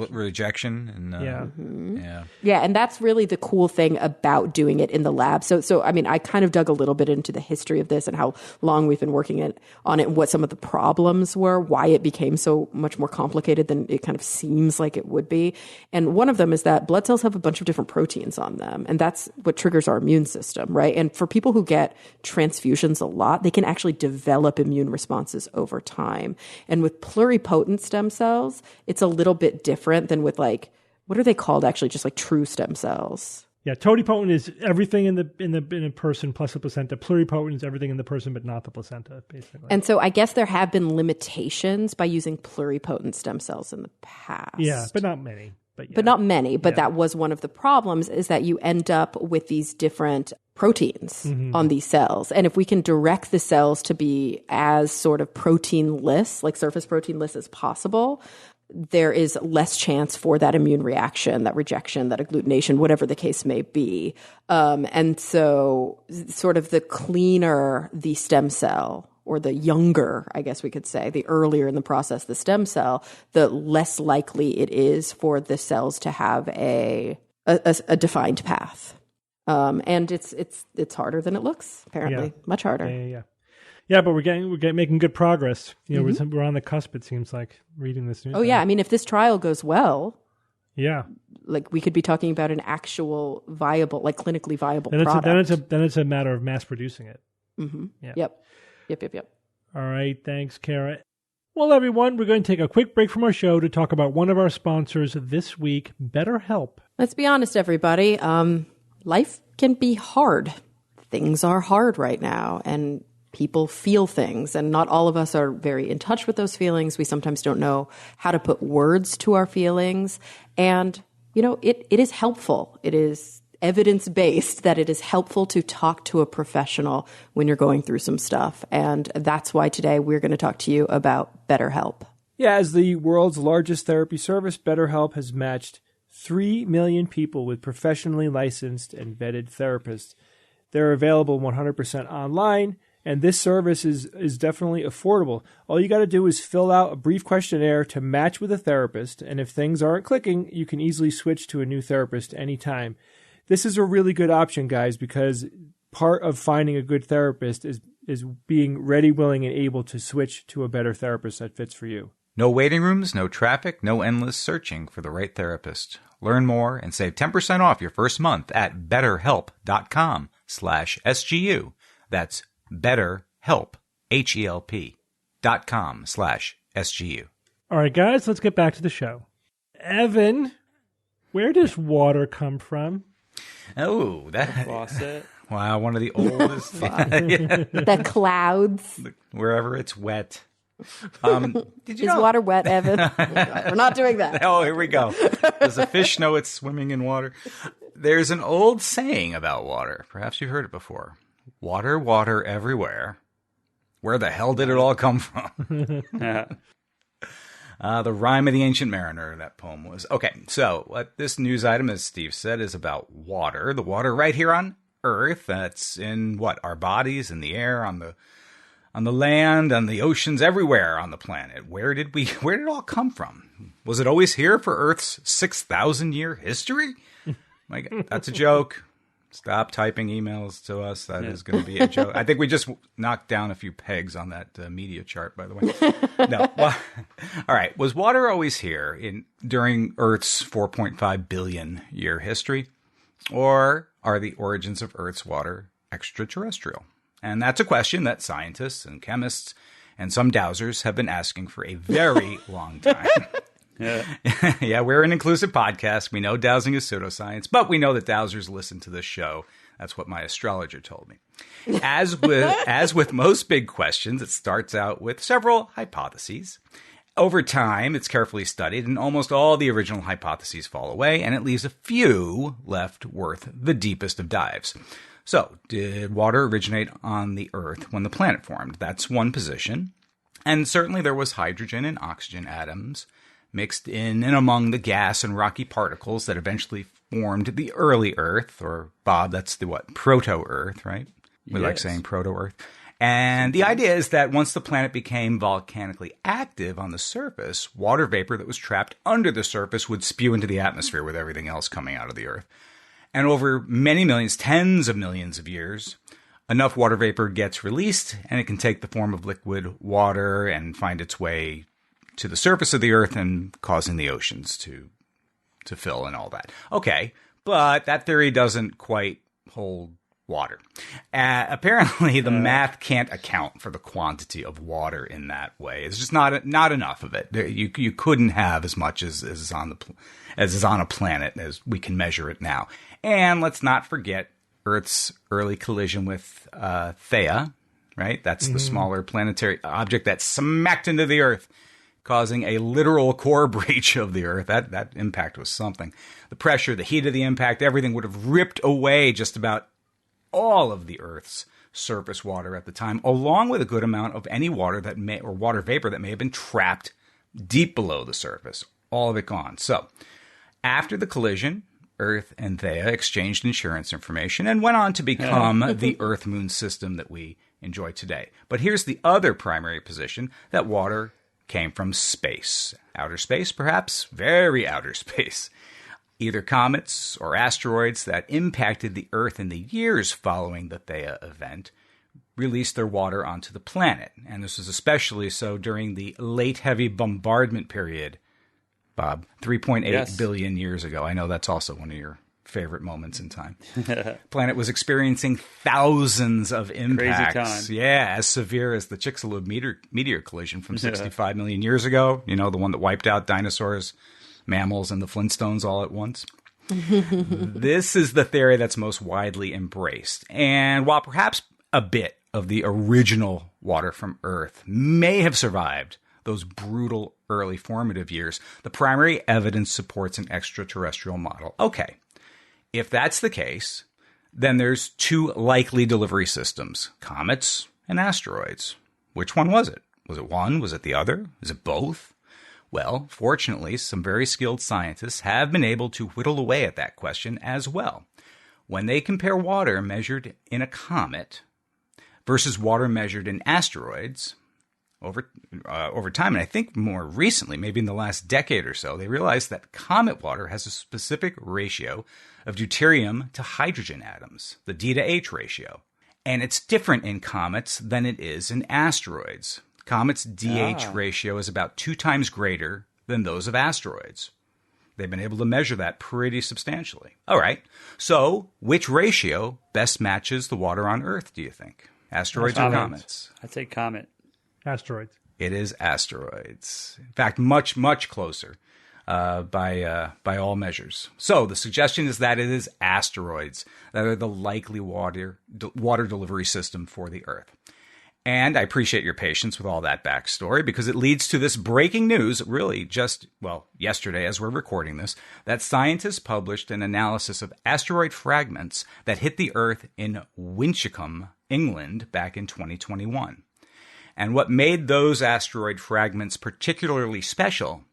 Rejection and Yeah, and that's really the cool thing about doing it in the lab. So I mean, I kind of dug a little bit into the history of this and how long we've been working on it and what some of the problems were, why it became so much more complicated than it kind of seems like it would be. And one of them is that blood cells have a bunch of different proteins on them, and that's what triggers our immune system, right? And for people who get transfusions a lot, they can actually develop immune responses over time. And with pluripotent stem cells, it's a little bit different than with what are they called actually? Just like true stem cells. Yeah, totipotent is everything in the person plus the placenta. Pluripotent is everything in the person but not the placenta, basically. And so I guess there have been limitations by using pluripotent stem cells in the past. Yeah, but not many. But not many. But that was one of the problems, is that you end up with these different proteins on these cells. And if we can direct the cells to be as sort of proteinless, like surface proteinless as possible, there is less chance for that immune reaction, that rejection, that agglutination, whatever the case may be. And so sort of the cleaner the stem cell, or the younger, I guess we could say, the earlier in the process the stem cell, the less likely it is for the cells to have a defined path. And it's harder than it looks, apparently. Much harder. Yeah. Yeah, but we're making good progress. We're on the cusp, it seems like, reading this news. Oh, yeah. I mean, if this trial goes well, we could be talking about an actual viable, clinically viable product. Then it's a matter of mass producing it. Mm-hmm. Yeah. Yep. All right. Thanks, Kara. Well, everyone, we're going to take a quick break from our show to talk about one of our sponsors this week, BetterHelp. Let's be honest, everybody. Life can be hard. Things are hard right now, and people feel things, and not all of us are very in touch with those feelings. We sometimes don't know how to put words to our feelings. And, it is helpful. It is evidence-based that it is helpful to talk to a professional when you're going through some stuff. And that's why today we're going to talk to you about BetterHelp. Yeah, as the world's largest therapy service, BetterHelp has matched 3 million people with professionally licensed and vetted therapists. They're available 100% online, and this service is definitely affordable. All you got to do is fill out a brief questionnaire to match with a therapist, and if things aren't clicking, you can easily switch to a new therapist anytime. This is a really good option, guys, because part of finding a good therapist is being ready, willing, and able to switch to a better therapist that fits for you. No waiting rooms, no traffic, no endless searching for the right therapist. Learn more and save 10% off your first month at BetterHelp.com. BetterHelp.com/SGU. That's BetterHelp, HELP.com/SGU. All right, guys, let's get back to the show. Evan, where does water come from? Oh, that faucet. Wow, one of the oldest. The clouds. Wherever it's wet. Did you Is know? water wet, Evan? We're not doing that. Oh, here we go. Does a fish know it's swimming in water? There's an old saying about water. Perhaps you've heard it before. Water, water everywhere. Where the hell did it all come from? The Rime of the Ancient Mariner, that poem was. Okay, so what this news item, as Steve said, is about water. The water right here on Earth. That's in our bodies, in the air, on the land, on the oceans, everywhere on the planet. Where did it all come from? Was it always here for Earth's 6,000-year history? My God, that's a joke. Stop typing emails to us. That is going to be a joke. I think we just knocked down a few pegs on that media chart, by the way. No. Well, all right. Was water always here during Earth's 4.5 billion year history? Or are the origins of Earth's water extraterrestrial? And that's a question that scientists and chemists and some dowsers have been asking for a very long time. Yeah, we're an inclusive podcast. We know dowsing is pseudoscience, but we know that dowsers listen to this show. That's what my astrologer told me. As with most big questions, it starts out with several hypotheses. Over time, it's carefully studied, and almost all the original hypotheses fall away, and it leaves a few left worth the deepest of dives. So, did water originate on the Earth when the planet formed? That's one position. And certainly there was hydrogen and oxygen atoms mixed in and among the gas and rocky particles that eventually formed the early Earth, or Bob, that's the proto-Earth, right? We like saying proto-Earth. And the idea is that once the planet became volcanically active on the surface, water vapor that was trapped under the surface would spew into the atmosphere with everything else coming out of the Earth. And over many millions, tens of millions of years, enough water vapor gets released, and it can take the form of liquid water and find its way to the surface of the Earth and causing the oceans to fill and all that. Okay, but that theory doesn't quite hold water. Apparently, the math can't account for the quantity of water in that way. It's just not enough of it. You couldn't have as much as is on a planet as we can measure it now. And let's not forget Earth's early collision with Theia, right? That's the smaller planetary object that smacked into the Earth, causing a literal core breach of the Earth. That impact was something. The pressure, the heat of the impact, everything would have ripped away just about all of the Earth's surface water at the time, along with a good amount of any water or water vapor that may have been trapped deep below the surface. All of it gone. So, after the collision, Earth and Theia exchanged insurance information and went on to become the Earth-Moon system that we enjoy today. But here's the other primary position, that water came from space. Outer space, perhaps very outer space. Either comets or asteroids that impacted the Earth in the years following the Theia event released their water onto the planet. And this was especially so during the late heavy bombardment period, Bob, 3.8 billion years ago. I know that's also one of your favorite moments in time. Planet was experiencing thousands of impacts. Crazy time. Yeah, as severe as the Chicxulub meteor collision from 65 million years ago. You know, the one that wiped out dinosaurs, mammals, and the Flintstones all at once. This is the theory that's most widely embraced. And while perhaps a bit of the original water from Earth may have survived those brutal early formative years, the primary evidence supports an extraterrestrial model. Okay, if that's the case, then there's two likely delivery systems, comets and asteroids. Which one was it? Was it one? Was it the other? Is it both? Well, fortunately, some very skilled scientists have been able to whittle away at that question as well. When they compare water measured in a comet versus water measured in asteroids, over time, and I think more recently, maybe in the last decade or so, they realized that comet water has a specific ratio of deuterium to hydrogen atoms, the D to H ratio. And it's different in comets than it is in asteroids. Comets' DH ratio is about 2 times greater than those of asteroids. They've been able to measure that pretty substantially. All right. So which ratio best matches the water on Earth, do you think? Asteroids or comets? I'd say comet. Asteroids. It is asteroids. In fact, much, much closer by all measures. So the suggestion is that it is asteroids that are the likely water delivery system for the Earth. And I appreciate your patience with all that backstory because it leads to this breaking news, really just, yesterday as we're recording this, that scientists published an analysis of asteroid fragments that hit the Earth in Winchcombe, England, back in 2021. And what made those asteroid fragments particularly special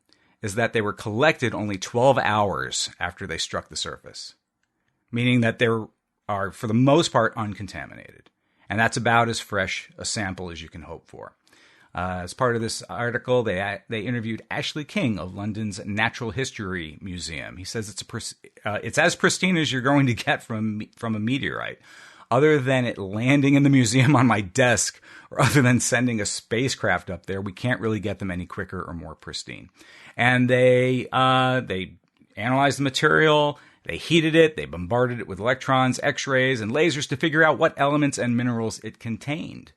is that they were collected only 12 hours after they struck the surface, meaning that they are, for the most part, uncontaminated. And that's about as fresh a sample as you can hope for. As part of this article, they interviewed Ashley King of London's Natural History Museum. He says it's as pristine as you're going to get from a meteorite. Other than it landing in the museum on my desk, or other than sending a spacecraft up there, we can't really get them any quicker or more pristine. And they analyzed the material. They heated it, they bombarded it with electrons, X-rays, and lasers to figure out what elements and minerals it contained.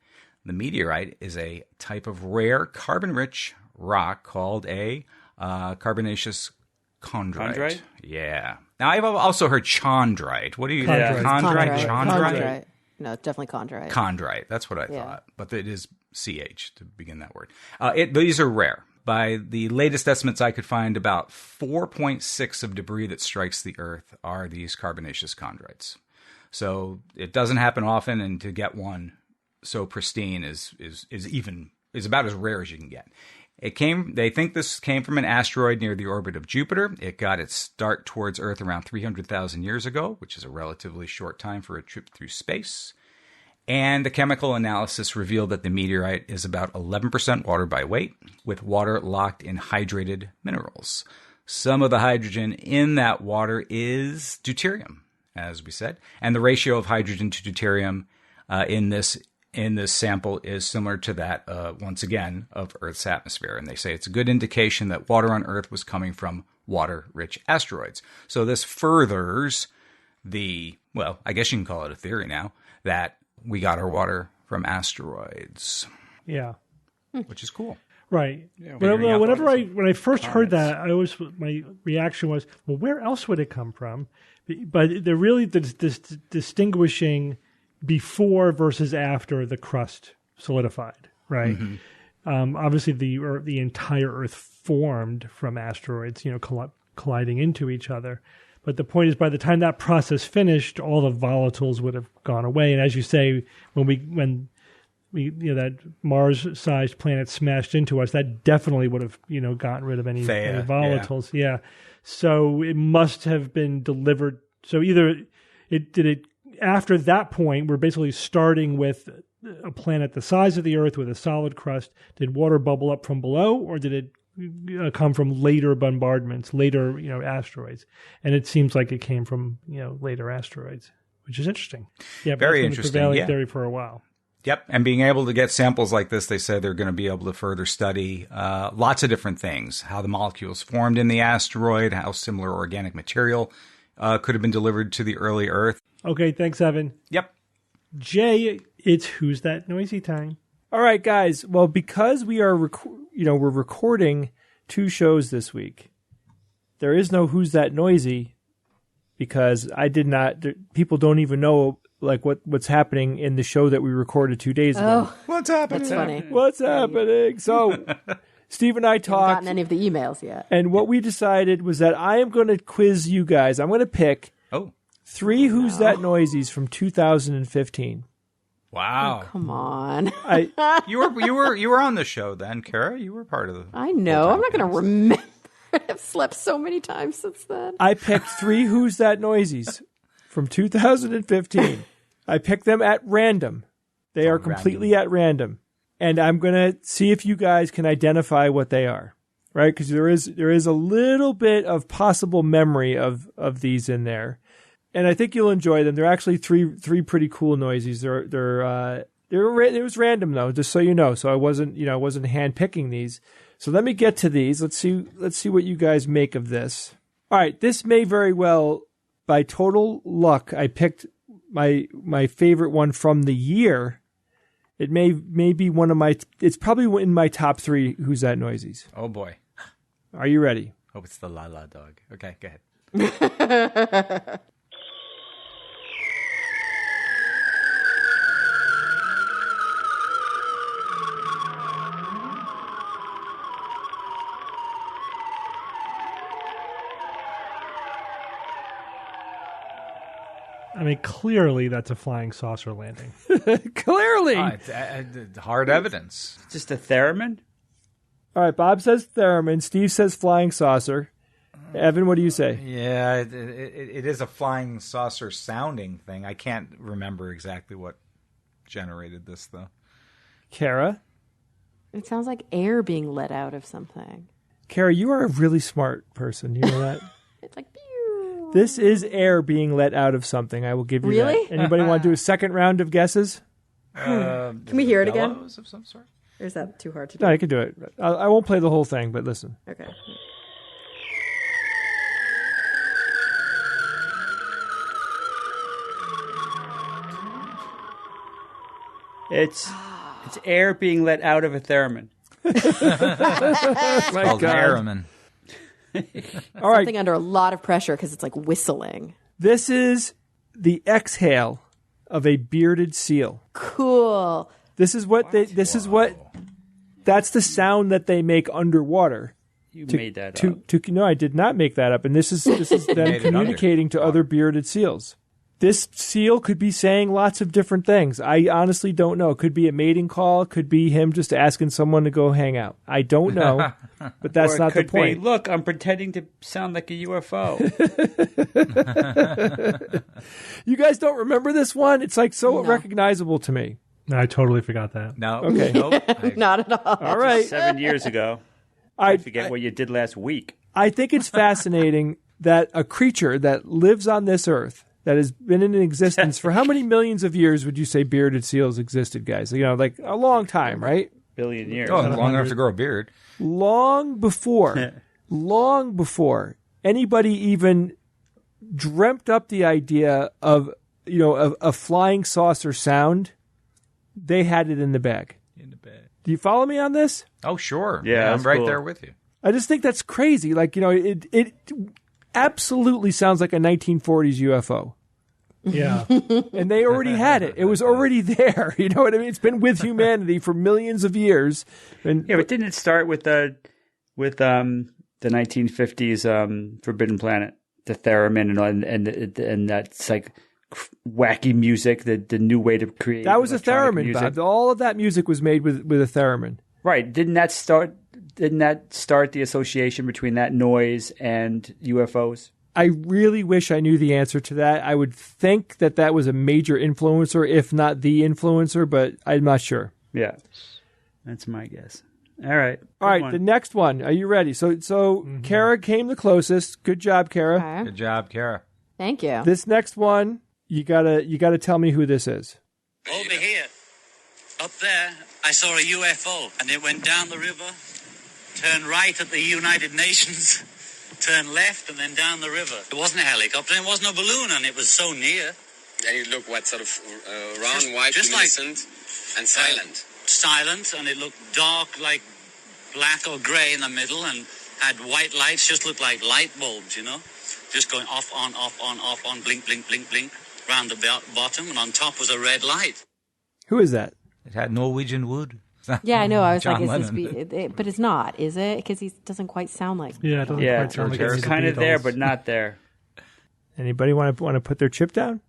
The meteorite is a type of rare carbon-rich rock called a carbonaceous chondrite. Chondrite? Yeah. Now, I've also heard chondrite. What do you think? Chondrite? No, it's definitely chondrite. Chondrite, that's what I thought. But it is CH to begin that word. These are rare. By the latest estimates I could find, about 4.6 of debris that strikes the Earth are these carbonaceous chondrites. So it doesn't happen often, and to get one so pristine is about as rare as you can get. They think this came from an asteroid near the orbit of Jupiter. It got its start towards Earth around 300,000 years ago, which is a relatively short time for a trip through space. And the chemical analysis revealed that the meteorite is about 11% water by weight, with water locked in hydrated minerals. Some of the hydrogen in that water is deuterium, as we said, and the ratio of hydrogen to deuterium in this sample is similar to that, once again, of Earth's atmosphere. And they say it's a good indication that water on Earth was coming from water-rich asteroids. So this furthers I guess you can call it a theory now, that we got our water from asteroids. Yeah. Which is cool. Right. Yeah, when I first heard that, my reaction was, well, where else would it come from? But they're really distinguishing before versus after the crust solidified, right? Mm-hmm. Obviously, the entire Earth formed from asteroids, colliding into each other. But the point is, by the time that process finished, all the volatiles would have gone away. And as you say, when that Mars-sized planet smashed into us, that definitely would have gotten rid of any volatiles. Yeah. So it must have been delivered. So either it after that point, we're basically starting with a planet the size of the Earth with a solid crust. Did water bubble up from below, or did it come from later bombardments, later asteroids? And it seems like it came from later asteroids, which is interesting. Yeah, very interesting. Prevailing theory for a while. Yep, and being able to get samples like this, they say they're going to be able to further study lots of different things: how the molecules formed in the asteroid, how similar organic material could have been delivered to the early Earth. Okay, thanks, Evan. Yep. Jay, it's Who's That Noisy time. All right, guys. Well, because we are, we're recording 2 shows this week, there is no Who's That Noisy because I did not. People don't even know what's happening in the show that we recorded 2 days ago. What's happening? That's funny. What's happening? So Steve and I talked. Haven't gotten any of the emails yet. And what we decided was that I am going to quiz you guys. I'm going to pick 3 Who's That Noisies from 2015. Wow! Oh, come on. You were on the show then, Kara. You were part of the. I know. I'm not going to remember. I've slept so many times since then. I picked 3 Who's That Noisies from 2015. I picked them at random. They are completely at random, and I'm going to see if you guys can identify what they are. Right? Because there is a little bit of possible memory of these in there. And I think you'll enjoy them. They're actually three pretty cool noisies. It was random though, just so you know. So I wasn't handpicking these. So let me get to these. Let's see what you guys make of this. All right, this may very well, by total luck, I picked my favorite one from the year. It may be one of my. It's probably in my top 3. Who's That Noisies? Oh boy. Are you ready? Hope it's the La La Dog. Okay, go ahead. I mean, clearly that's a flying saucer landing. Clearly. Hard evidence. Just a theremin? All right, Bob says theremin. Steve says flying saucer. Evan, what do you say? Yeah, it is a flying saucer sounding thing. I can't remember exactly what generated this, though. Kara? It sounds like air being let out of something. Kara, you are a really smart person. You know that? It's like, pew. This is air being let out of something. I will give you Really? that. Anybody want to do a second round of guesses? Can we hear it again? Bellows of some sort? Or is that too hard to do? No, I can do it. I won't play the whole thing, but listen. Okay. It's air being let out of a theremin. My Called God. Merriman. All right. Something under a lot of pressure because it's like whistling. This is the exhale of a bearded seal. Cool. This is what that's the sound that they make underwater. You made that up. No, I did not make that up. And this is them communicating to other bearded seals. This seal could be saying lots of different things. I honestly don't know. It could be a mating call. It could be him just asking someone to go hang out. I don't know, but that's Or it not the could point. be, look, I'm pretending to sound like a UFO. You guys don't remember this one? It's like so recognizable to me. No, I totally forgot that. No. Okay. Nope. Not at all. All right. 7 years ago. I forget what you did last week. I think it's fascinating that a creature that lives on this earth, that has been in existence for how many millions of years would you say bearded seals existed, guys? You know, like a long time, right? Billion years. Oh, long enough to grow a beard. Long before anybody even dreamt up the idea of, of a flying saucer sound, they had it in the bag. Do you follow me on this? Oh, sure. Yeah, I'm right cool. there with you. I just think that's crazy. Like, it absolutely sounds like a 1940s UFO. Yeah. And they already had it. It was already there. You know what I mean? It's been with humanity for millions of years. And Yeah, but didn't it start with the 1950s Forbidden Planet, the theremin and that's like wacky music, the new way to create. that was a electronic theremin, music. Bob. All of that music was made with a theremin. Right? Didn't that start the association between that noise and UFOs? I really wish I knew the answer to that. I would think that was a major influencer, if not the influencer, but I'm not sure. Yeah, that's my guess. All right. All right, Good the one. next one. Are you ready? So Kara came the closest. Good job, Kara. Okay. Good job, Kara. Thank you. This next one, you gotta tell me who this is. Over here, up there, I saw a UFO, and it went down the river, turned right at the United Nations, turned left, and then down the river. It wasn't a helicopter, it wasn't a balloon, and it was so near. And you look what sort of round, Just- white, just like- luminescent, and silent. Silent, and it looked dark, like black or grey in the middle, and had white lights, just looked like light bulbs, just going off, on, blink, blink, blink, blink, round the bottom, and on top was a red light. Who is that? It had Norwegian wood. Yeah, I know. I was John like, is Lennon. this but it's not, is it? Because he doesn't quite sound like. Yeah, it doesn't Yeah, quite sound like it's it's the kind of Beatles. there, but not there. Anybody want to put their chip down?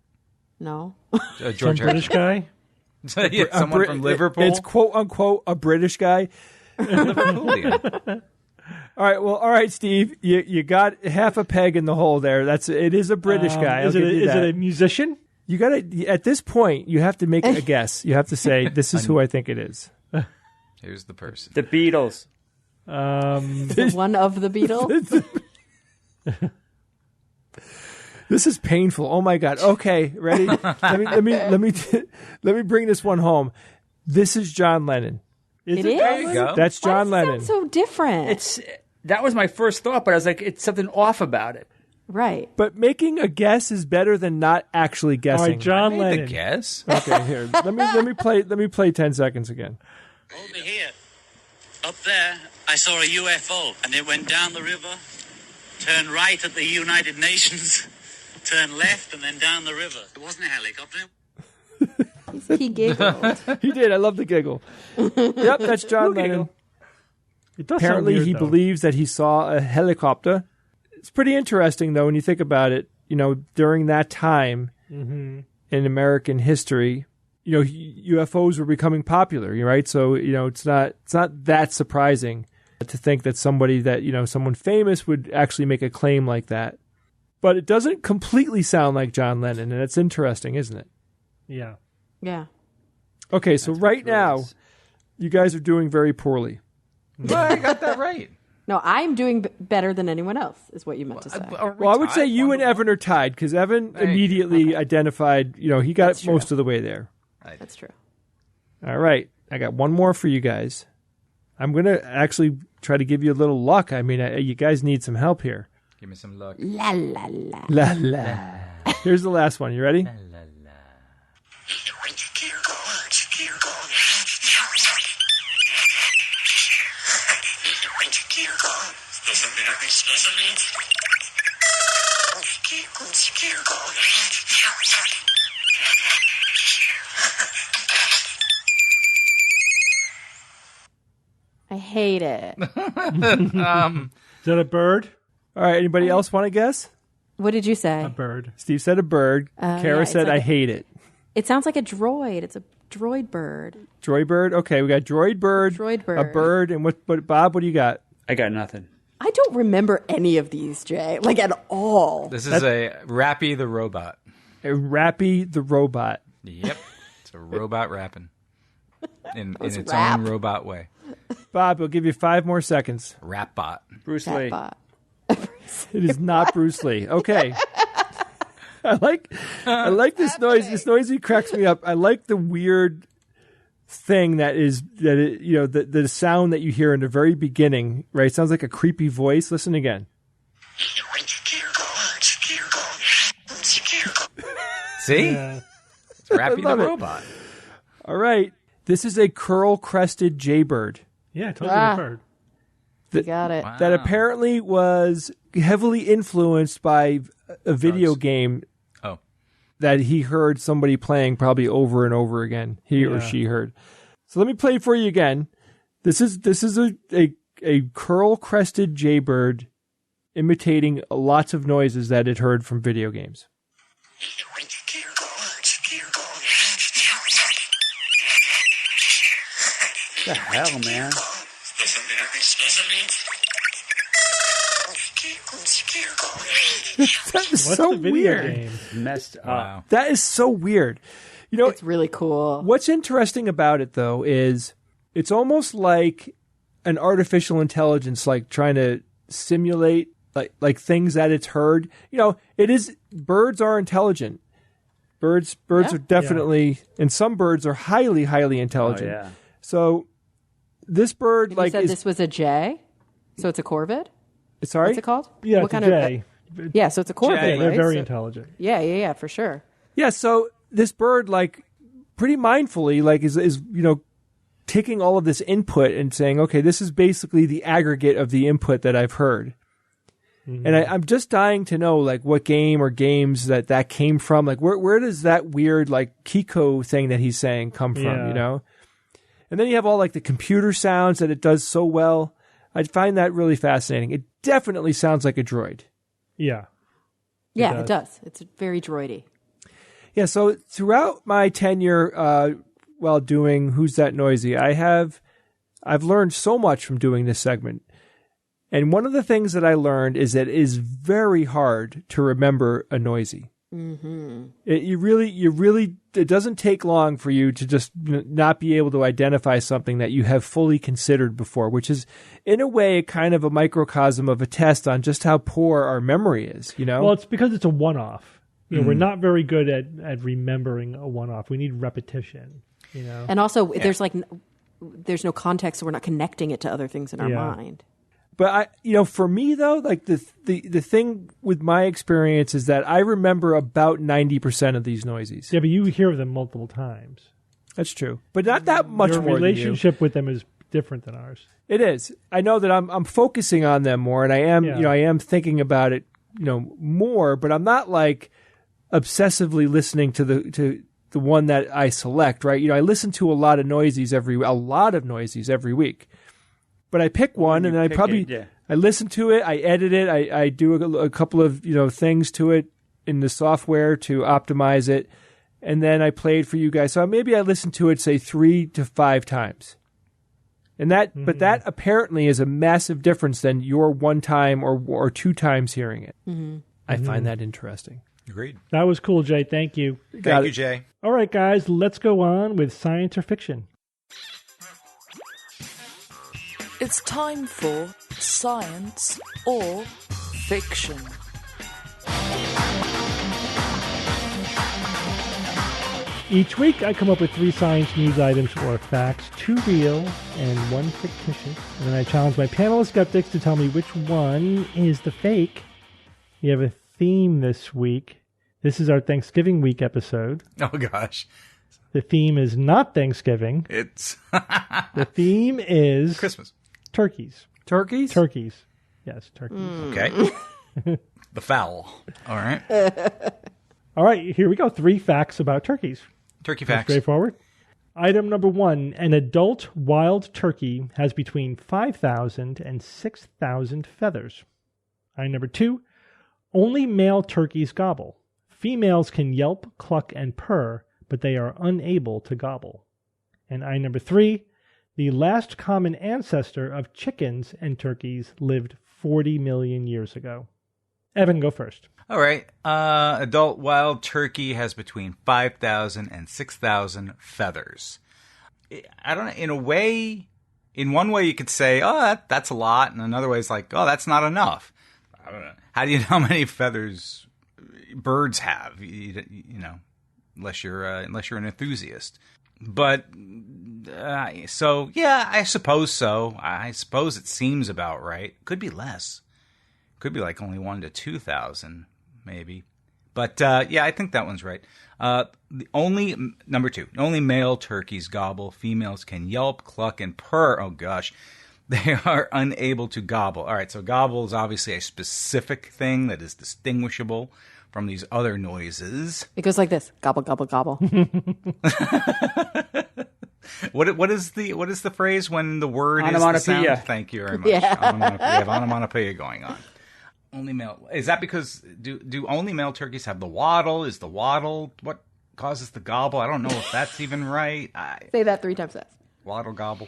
No. Some George British guy. Yeah, someone from Liverpool. It's quote unquote a British guy. Liverpoolian. All right, Steve. You got half a peg in the hole there. It is a British guy. Is it a musician? You gotta at this point you have to make a guess. You have to say this is who I think it is. Here's the person. The Beatles. One of the Beatles. This is painful. Oh my God. Okay, ready? let me bring this one home. This is John Lennon. It is? There you go. That's Why John does it Lennon. sound so different? That was my first thought, but I was like, it's something off about it. Right. But making a guess is better than not actually guessing. All right, John I made Lennon. the guess. Okay, here. Let me play 10 seconds again. Over here, up there, I saw a UFO, and it went down the river, turned right at the United Nations, turned left, and then down the river. It wasn't a helicopter. He giggled. He did. I love the giggle. Yep, that's John Lennon. It does Apparently, sound weird, he though. believes that he saw a helicopter. It's pretty interesting, though, when you think about it. You know, during that time in American history, you know, UFOs were becoming popular, right? So, you know, it's not that surprising to think that somebody that, you know, someone famous would actually make a claim like that. But it doesn't completely sound like John Lennon, and it's interesting, isn't it? Yeah. Yeah. Okay, so right now, you guys are doing very poorly. Well, I got that right. No, I'm doing better than anyone else, is what you meant to say. Well, I would say you and Evan are tied, because Evan immediately identified, you know, he got That's true. most of the way there. That's true. All right. I got one more for you guys. I'm going to actually try to give you a little luck. I mean, you guys need some help here. Give me some luck. La la la. La la. Here's the last one. You ready? I hate it. Is that a bird? All right. Anybody else want to guess? What did you say? A bird. Steve said a bird. Kara yeah, it's said, like I hate it. It sounds like a droid. It's a droid bird. Droid bird. Okay. We got droid bird. Droid bird. A bird. And what, Bob, what do you got? I got nothing. I don't remember any of these, Jay, like at all. This is a Rappy the robot. A Rappy the robot. Yep. It's a robot rapping. In its rap. own robot way. Bob, we'll give you 5 more seconds. Rap bot. Bruce Lee. Chatbot. It is not Bruce Lee. Okay. I like this noise. This noise cracks me up. I like the weird thing the sound that you hear in the very beginning, right? It sounds like a creepy voice. Listen again. See? Yeah. It's Rappy the love it. robot. All right. This is a curl-crested jaybird Yeah, totally a bird. You got it. Wow. that apparently was heavily influenced by a video game Oh. that he heard somebody playing probably over and over again. He or she heard. So let me play it for you again. This is a curl-crested jaybird imitating lots of noises that it heard from video games. What the hell, man? That is What's so the video weird. game? Messed up. Wow. That is so weird. You know, It's really cool. what's interesting about it, though, is it's almost like an artificial intelligence, like trying to simulate like things that it's heard. You know, it is. Birds are intelligent. Birds are definitely, and some birds are highly, highly Oh, intelligent. yeah. So this bird, You said this was a Jay, so it's a corvid. sorry, What's it called? Yeah, what it's a kind jay. of? Yeah, so it's a corvid. Jay. Yeah, they're right? very So- intelligent. Yeah, for sure. yeah. So this bird, like, pretty mindfully, like, is you know, taking all of this input and saying, okay, this is basically the aggregate of the input that I've heard. And I'm just dying to know, like, what game or games that came from. Like, where does that weird, like, Kiko thing that he's saying come from, Yeah. you know? And then you have all, like, the computer sounds that it does so well. I find that really fascinating. It definitely sounds like a droid. Yeah. Yeah, it does. It's very droidy. Yeah, so throughout my tenure while doing Who's That Noisy, I've learned so much from doing this segment. And one of the things that I learned is that it is very hard to remember a noisy. Mm-hmm. It doesn't take long for you to just not be able to identify something that you have fully considered before, which is in a way kind of a microcosm of a test on just how poor our memory is, you know? Well, it's because it's a one-off. You know, we're not very good at remembering a one-off. We need repetition, you know? And also, there's no context, so we're not connecting it to other things in our Yeah. mind. But for me though, like the thing with my experience is that I remember about 90% of these noises. Yeah, but you hear them multiple times. That's true, but not that much Your more. relationship with them is different than ours. It is. I know that I'm focusing on them more, and I am I am thinking about it more, but I'm not like obsessively listening to the one that I select. Right? I listen to a lot of noisies every week. But I pick one, and I listen to it, I edit it, I do a couple of things to it in the software to optimize it, and then I play it for you guys. So maybe I listen to it, say 3 to 5 times, and but that apparently is a massive difference than your 1 time or 2 times hearing it. I find that interesting. Agreed. That was cool, Jay. Thank you. Thank you, Jay. All right, guys, let's go on with science or fiction. It's time for science or fiction. Each week, I come up with 3 science news items or facts, 2 real and 1 fictitious. And then I challenge my panel of skeptics to tell me which one is the fake. We have a theme this week. This is our Thanksgiving week episode. Oh, gosh. The theme is not Thanksgiving. It's the theme is Christmas. Turkeys. Turkeys? Turkeys. Yes, turkeys. Okay. The fowl. All right. All right, here we go. 3 facts about turkeys. Turkey facts. Straightforward. Item number 1. An adult wild turkey has between 5,000 and 6,000 feathers. Item number 2. Only male turkeys gobble. Females can yelp, cluck, and purr, but they are unable to gobble. And item number 3. The last common ancestor of chickens and turkeys lived 40 million years ago. Evan, go first. All right. Adult wild turkey has between 5,000 and 6,000 feathers. I don't know. In one way you could say, oh, that's a lot. And another way it's like, oh, that's not enough. I don't know. How do you know how many feathers birds have? Unless you're an enthusiast. But so yeah, I suppose so. I suppose it seems about right. Could be less. Could be like only 1,000 to 2,000, maybe. But yeah, I think that one's right. Number 2. Only male turkeys gobble. Females can yelp, cluck, and purr. Oh gosh, they are unable to gobble. All right, so gobble is obviously a specific thing that is distinguishable from these other noises. It goes like this: gobble, gobble, gobble. What is the phrase when the word is the sound? Thank you very much. Yeah. We have onomatopoeia going on. Only male. Is that because do only male turkeys have the waddle? Is the waddle what causes the gobble? I don't know if that's even right. Say that 3 times fast. Waddle gobble.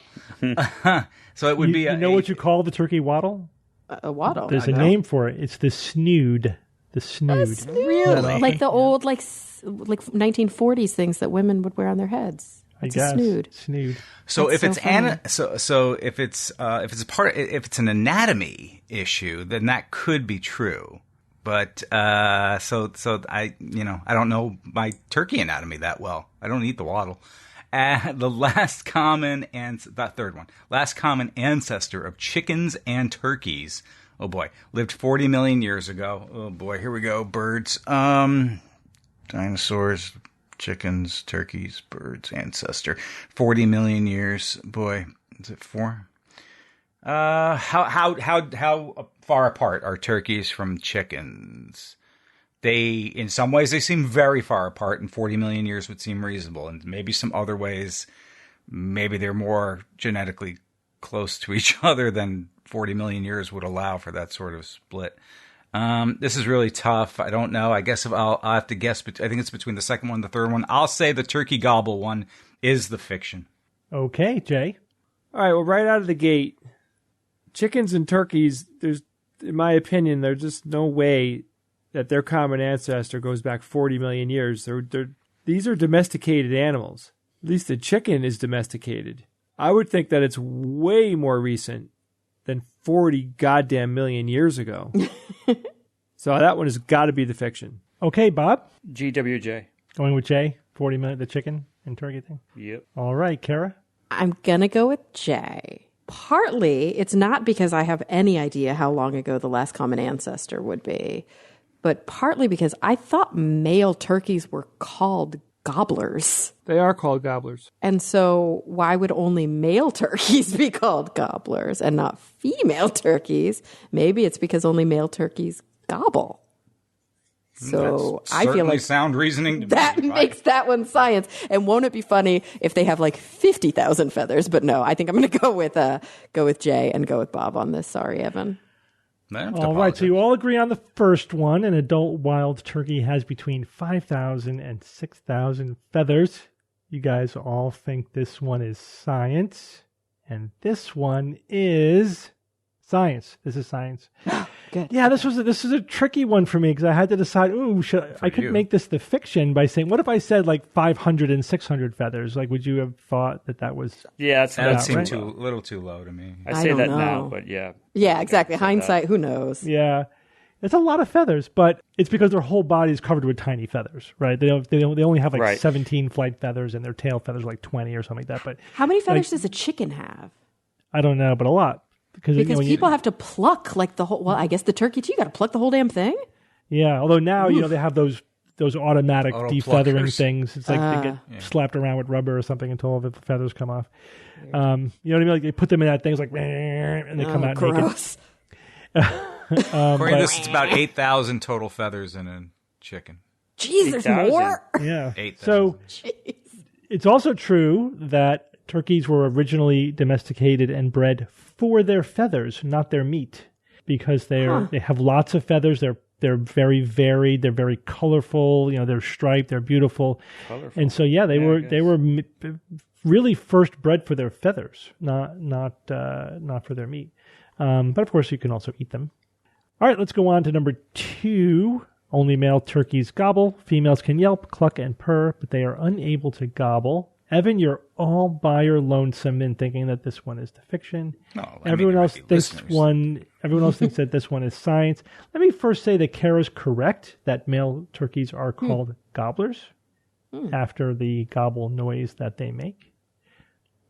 So it would be. You know what you call the turkey waddle? A waddle. There's a name for it. It's the snood. The snood. Really? Like the old like 1940s things that women would wear on their heads. It's a snood. Snood. So That's if so if it's an anatomy issue, then that could be true. But so I don't know my turkey anatomy that well. I don't eat the waddle. The last common ancestor of chickens and turkeys. Oh boy, lived 40 million years ago. Oh boy, here we go. Birds, dinosaurs, chickens, turkeys, birds, ancestor. 40 million years. Boy, is it 4? How far apart are turkeys from chickens? In some ways, they seem very far apart, and 40 million years would seem reasonable. And maybe some other ways, maybe they're more genetically close to each other than 40 million years would allow for that sort of split. This is really tough. I don't know. I guess I'll have to guess. I think it's between the second one and the third one. I'll say the turkey gobble one is the fiction. Okay, Jay. All right. Well, right out of the gate, chickens and turkeys, in my opinion, there's just no way that their common ancestor goes back 40 million years. These are domesticated animals. At least the chicken is domesticated. I would think that it's way more recent than 40 goddamn million years ago. So that one has got to be the fiction. Okay, Bob. GWJ. Going with Jay. 40 minute, the chicken and turkey thing. Yep. All right, Kara. I'm gonna go with Jay. partly, it's not because I have any idea how long ago the last common ancestor would be, but partly because I thought male turkeys were called gobblers. They are called gobblers. And so why would only male turkeys be called gobblers and not female turkeys? Maybe it's because only male turkeys gobble. So That's I feel like sound reasoning to that me. makes that one science. And won't it be funny if they have like 50,000 feathers? But no, I think I'm going to go with Jay and go with Bob on this. Sorry, Evan. All right, so you all agree on the first one. An adult wild turkey has between 5,000 and 6,000 feathers. You guys all think this one is science, and this one is science. This is science. Good. Yeah, this is a tricky one for me because I had to decide. I could make this the fiction by saying, what if I said like 500 and 600 feathers? Like, would you have thought that was? Yeah, that seemed a little too low to me. I say that know. now, but yeah. Yeah, exactly. Hindsight, who knows? Yeah, it's a lot of feathers, but it's because their whole body is covered with tiny feathers, right? They only have like 17 flight feathers, and their tail feathers are like 20 or something like that. But how many feathers does a chicken have? I don't know, but a lot. Because people have to pluck like the whole. Well, I guess the turkey too. You got to pluck the whole damn thing. Yeah, although now they have those automatic defeathering pluckers. things. It's like they get slapped around with rubber or something until all the feathers come off. You know what I mean? Like they put them in that thing, it's like, and they come out gross. naked. According to this, it's about 8,000 total feathers in a chicken. Jeez, there's more. Yeah. 8,000. So it's also true that turkeys were originally domesticated and bred for their feathers, not their meat, because they have lots of feathers. They're very varied. They're very colorful. They're striped. They're beautiful. Colorful. And so they were really first bred for their feathers, not for their meat. But of course, you can also eat them. All right, let's go on to number 2. Only male turkeys gobble. Females can yelp, cluck, and purr, but they are unable to gobble. Evan, you're all by your lonesome in thinking that this one is the fiction. Everyone else thinks that this one is science. Let me first say that Kara's correct that male turkeys are called gobblers after the gobble noise that they make.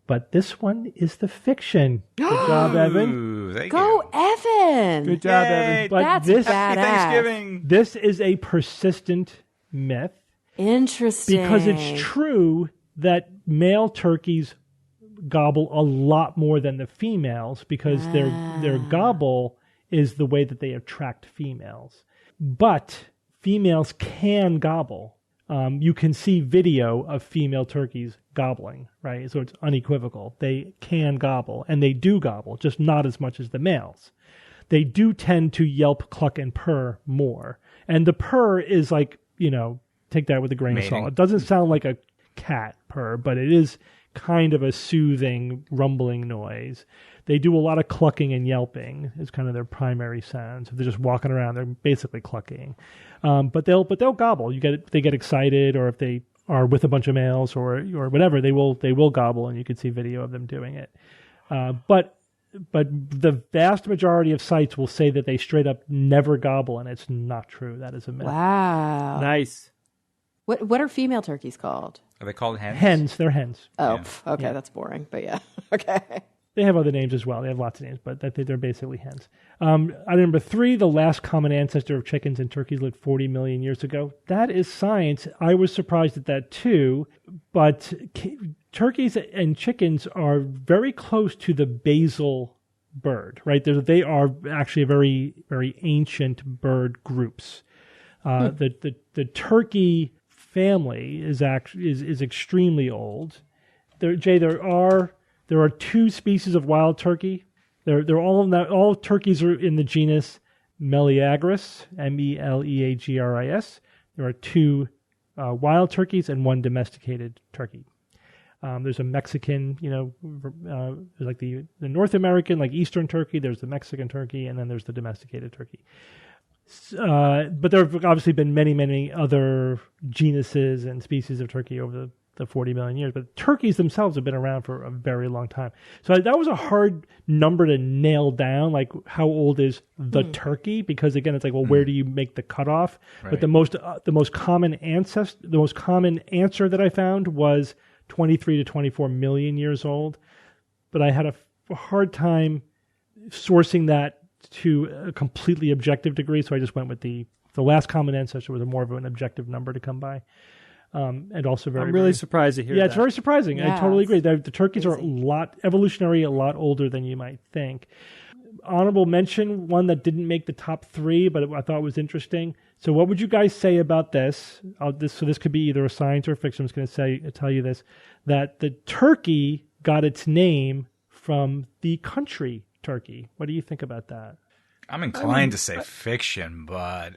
But this one is the fiction. Good job, Evan. Ooh, Go, Evan. Good job, Evan. But That's this, badass. Thanksgiving. This is a persistent myth. Interesting. Because it's true that male turkeys gobble a lot more than the females because their gobble is the way that they attract females. But females can gobble. You can see video of female turkeys gobbling, right? So it's unequivocal. They can gobble, and they do gobble, just not as much as the males. They do tend to yelp, cluck, and purr more. And the purr is like, take that with a grain of salt. It doesn't sound like a cat purr, but it is kind of a soothing, rumbling noise. They do a lot of clucking and yelping is kind of their primary sounds. If they're just walking around, they're basically clucking. But they'll gobble. They get excited, or if they are with a bunch of males or whatever, they will gobble, and you can see video of them doing it. But the vast majority of sites will say that they straight up never gobble, and it's not true. That is a myth. Wow. Nice. What are female turkeys called? Are they called hens? Hens. They're hens. Oh, okay, that's boring. But yeah, okay. They have other names as well. They have lots of names, but they're basically hens. Item number 3, the last common ancestor of chickens and turkeys lived 40 million years ago. That is science. I was surprised at that too, but turkeys and chickens are very close to the basal bird, right? They are actually very, very ancient bird groups. The turkey family is extremely old. There are 2 species of wild turkey. All turkeys are in the genus Meleagris, Meleagris. There are 2 wild turkeys and 1 domesticated turkey. There's a Mexican, like the North American, like Eastern turkey. There's the Mexican turkey, and then there's the domesticated turkey. But there have obviously been many, many other genuses and species of turkey over the 40 million years. But turkeys themselves have been around for a very long time. So that was a hard number to nail down, like how old is the turkey? Because again, it's like, well, where do you make the cutoff? Right. But the most common answer that I found was 23 to 24 million years old. But I had a hard time sourcing that to a completely objective degree, so I just went with the last common ancestor was more of an objective number to come by. And also I'm really surprised to hear that. Yeah, it's very surprising. Yeah, I totally agree. The turkeys crazy. are a lot older than you might think. Honorable mention, one that didn't make the top 3, but I thought was interesting. So what would you guys say about this? So this could be either a science or a fiction. I'm just going to tell you this, that the turkey got its name from the country Turkey. What do you think about that? I'm inclined to say fiction, but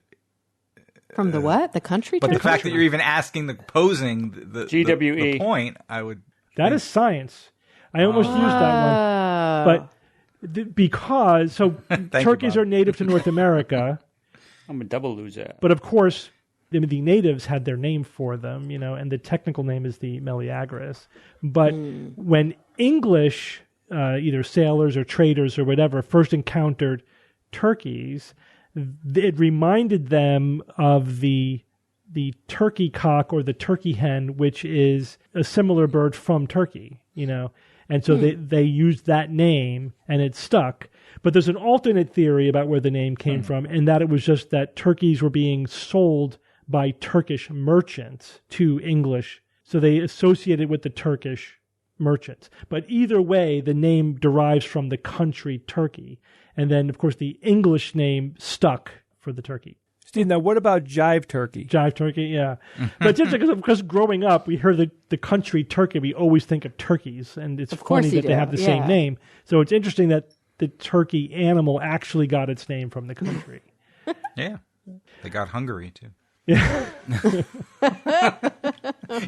From the what? The country? But turkey? the fact that you're even posing the GWE. point, I would. That is science. I almost used that one, but because turkeys are native to North America. I'm a double loser. But of course, the natives had their name for them, and the technical name is the Meleagris. But when English, either sailors or traders or whatever, first encountered turkeys, it reminded them of the turkey cock or the turkey hen, which is a similar bird from Turkey, And so they used that name and it stuck. But there's an alternate theory about where the name came from, and that it was just that turkeys were being sold by Turkish merchants to English. So they associated with the Turkish merchants. But either way, the name derives from the country Turkey. And then, of course, the English name stuck for the turkey. Steve, now what about jive turkey? Jive turkey, yeah. But it's interesting because growing up, we hear the country Turkey, we always think of turkeys. And it's funny that they have the same name. So it's interesting that the turkey animal actually got its name from the country. Yeah. They got Hungary, too. Yeah.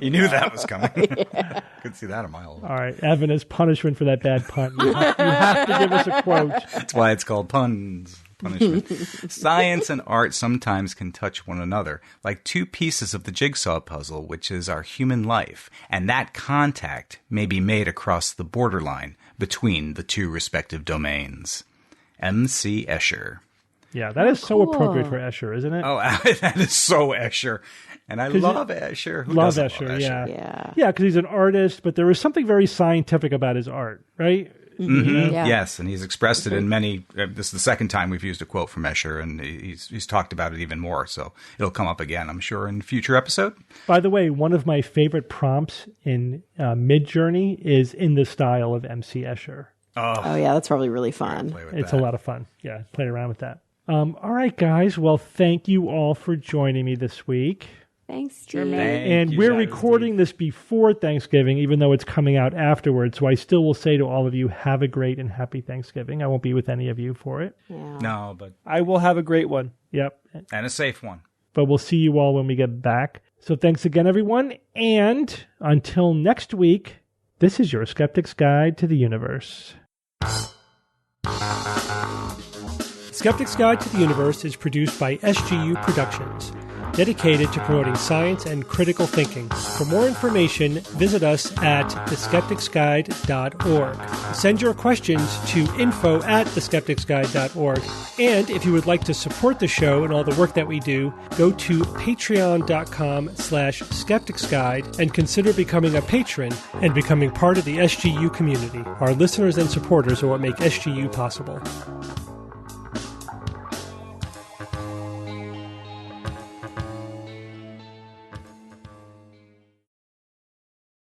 You knew that was coming. Yeah. Could see that a mile away. All right, Evan, as punishment for that bad pun, you have to give us a quote. That's why it's called puns. Punishment. Science and art sometimes can touch one another, like two pieces of the jigsaw puzzle, which is our human life, and that contact may be made across the borderline between the two respective domains. M.C. Escher. Yeah, that is so appropriate for Escher, isn't it? Oh, that is so Escher. And I love Escher. Who love doesn't Escher, love Escher? yeah. Yeah, because he's an artist, but there is something very scientific about his art, right? Mm-hmm. Yeah. Yes, and he's expressed it in many. This is the second time we've used a quote from Escher, and he's talked about it even more. So it'll come up again, I'm sure, in a future episode. By the way, one of my favorite prompts in Midjourney is in the style of M.C. Escher. Oh yeah, that's probably really fun. It's a lot of fun. Yeah, play around with that. All right, guys. Well, thank you all for joining me this week. Thanks, Steve. And we're recording this before Thanksgiving, even though it's coming out afterwards. So I still will say to all of you, have a great and happy Thanksgiving. I won't be with any of you for it. Yeah. No, but I will have a great one. Yep. And a safe one. But we'll see you all when we get back. So thanks again, everyone. And until next week, this is your Skeptic's Guide to the Universe. Skeptic's Guide to the Universe is produced by SGU Productions, dedicated to promoting science and critical thinking. For more information, visit us at theskepticsguide.org. Send your questions to info@theskepticsguide.org. And if you would like to support the show and all the work that we do, go to patreon.com/skepticsguide and consider becoming a patron and becoming part of the SGU community. Our listeners and supporters are what make SGU possible.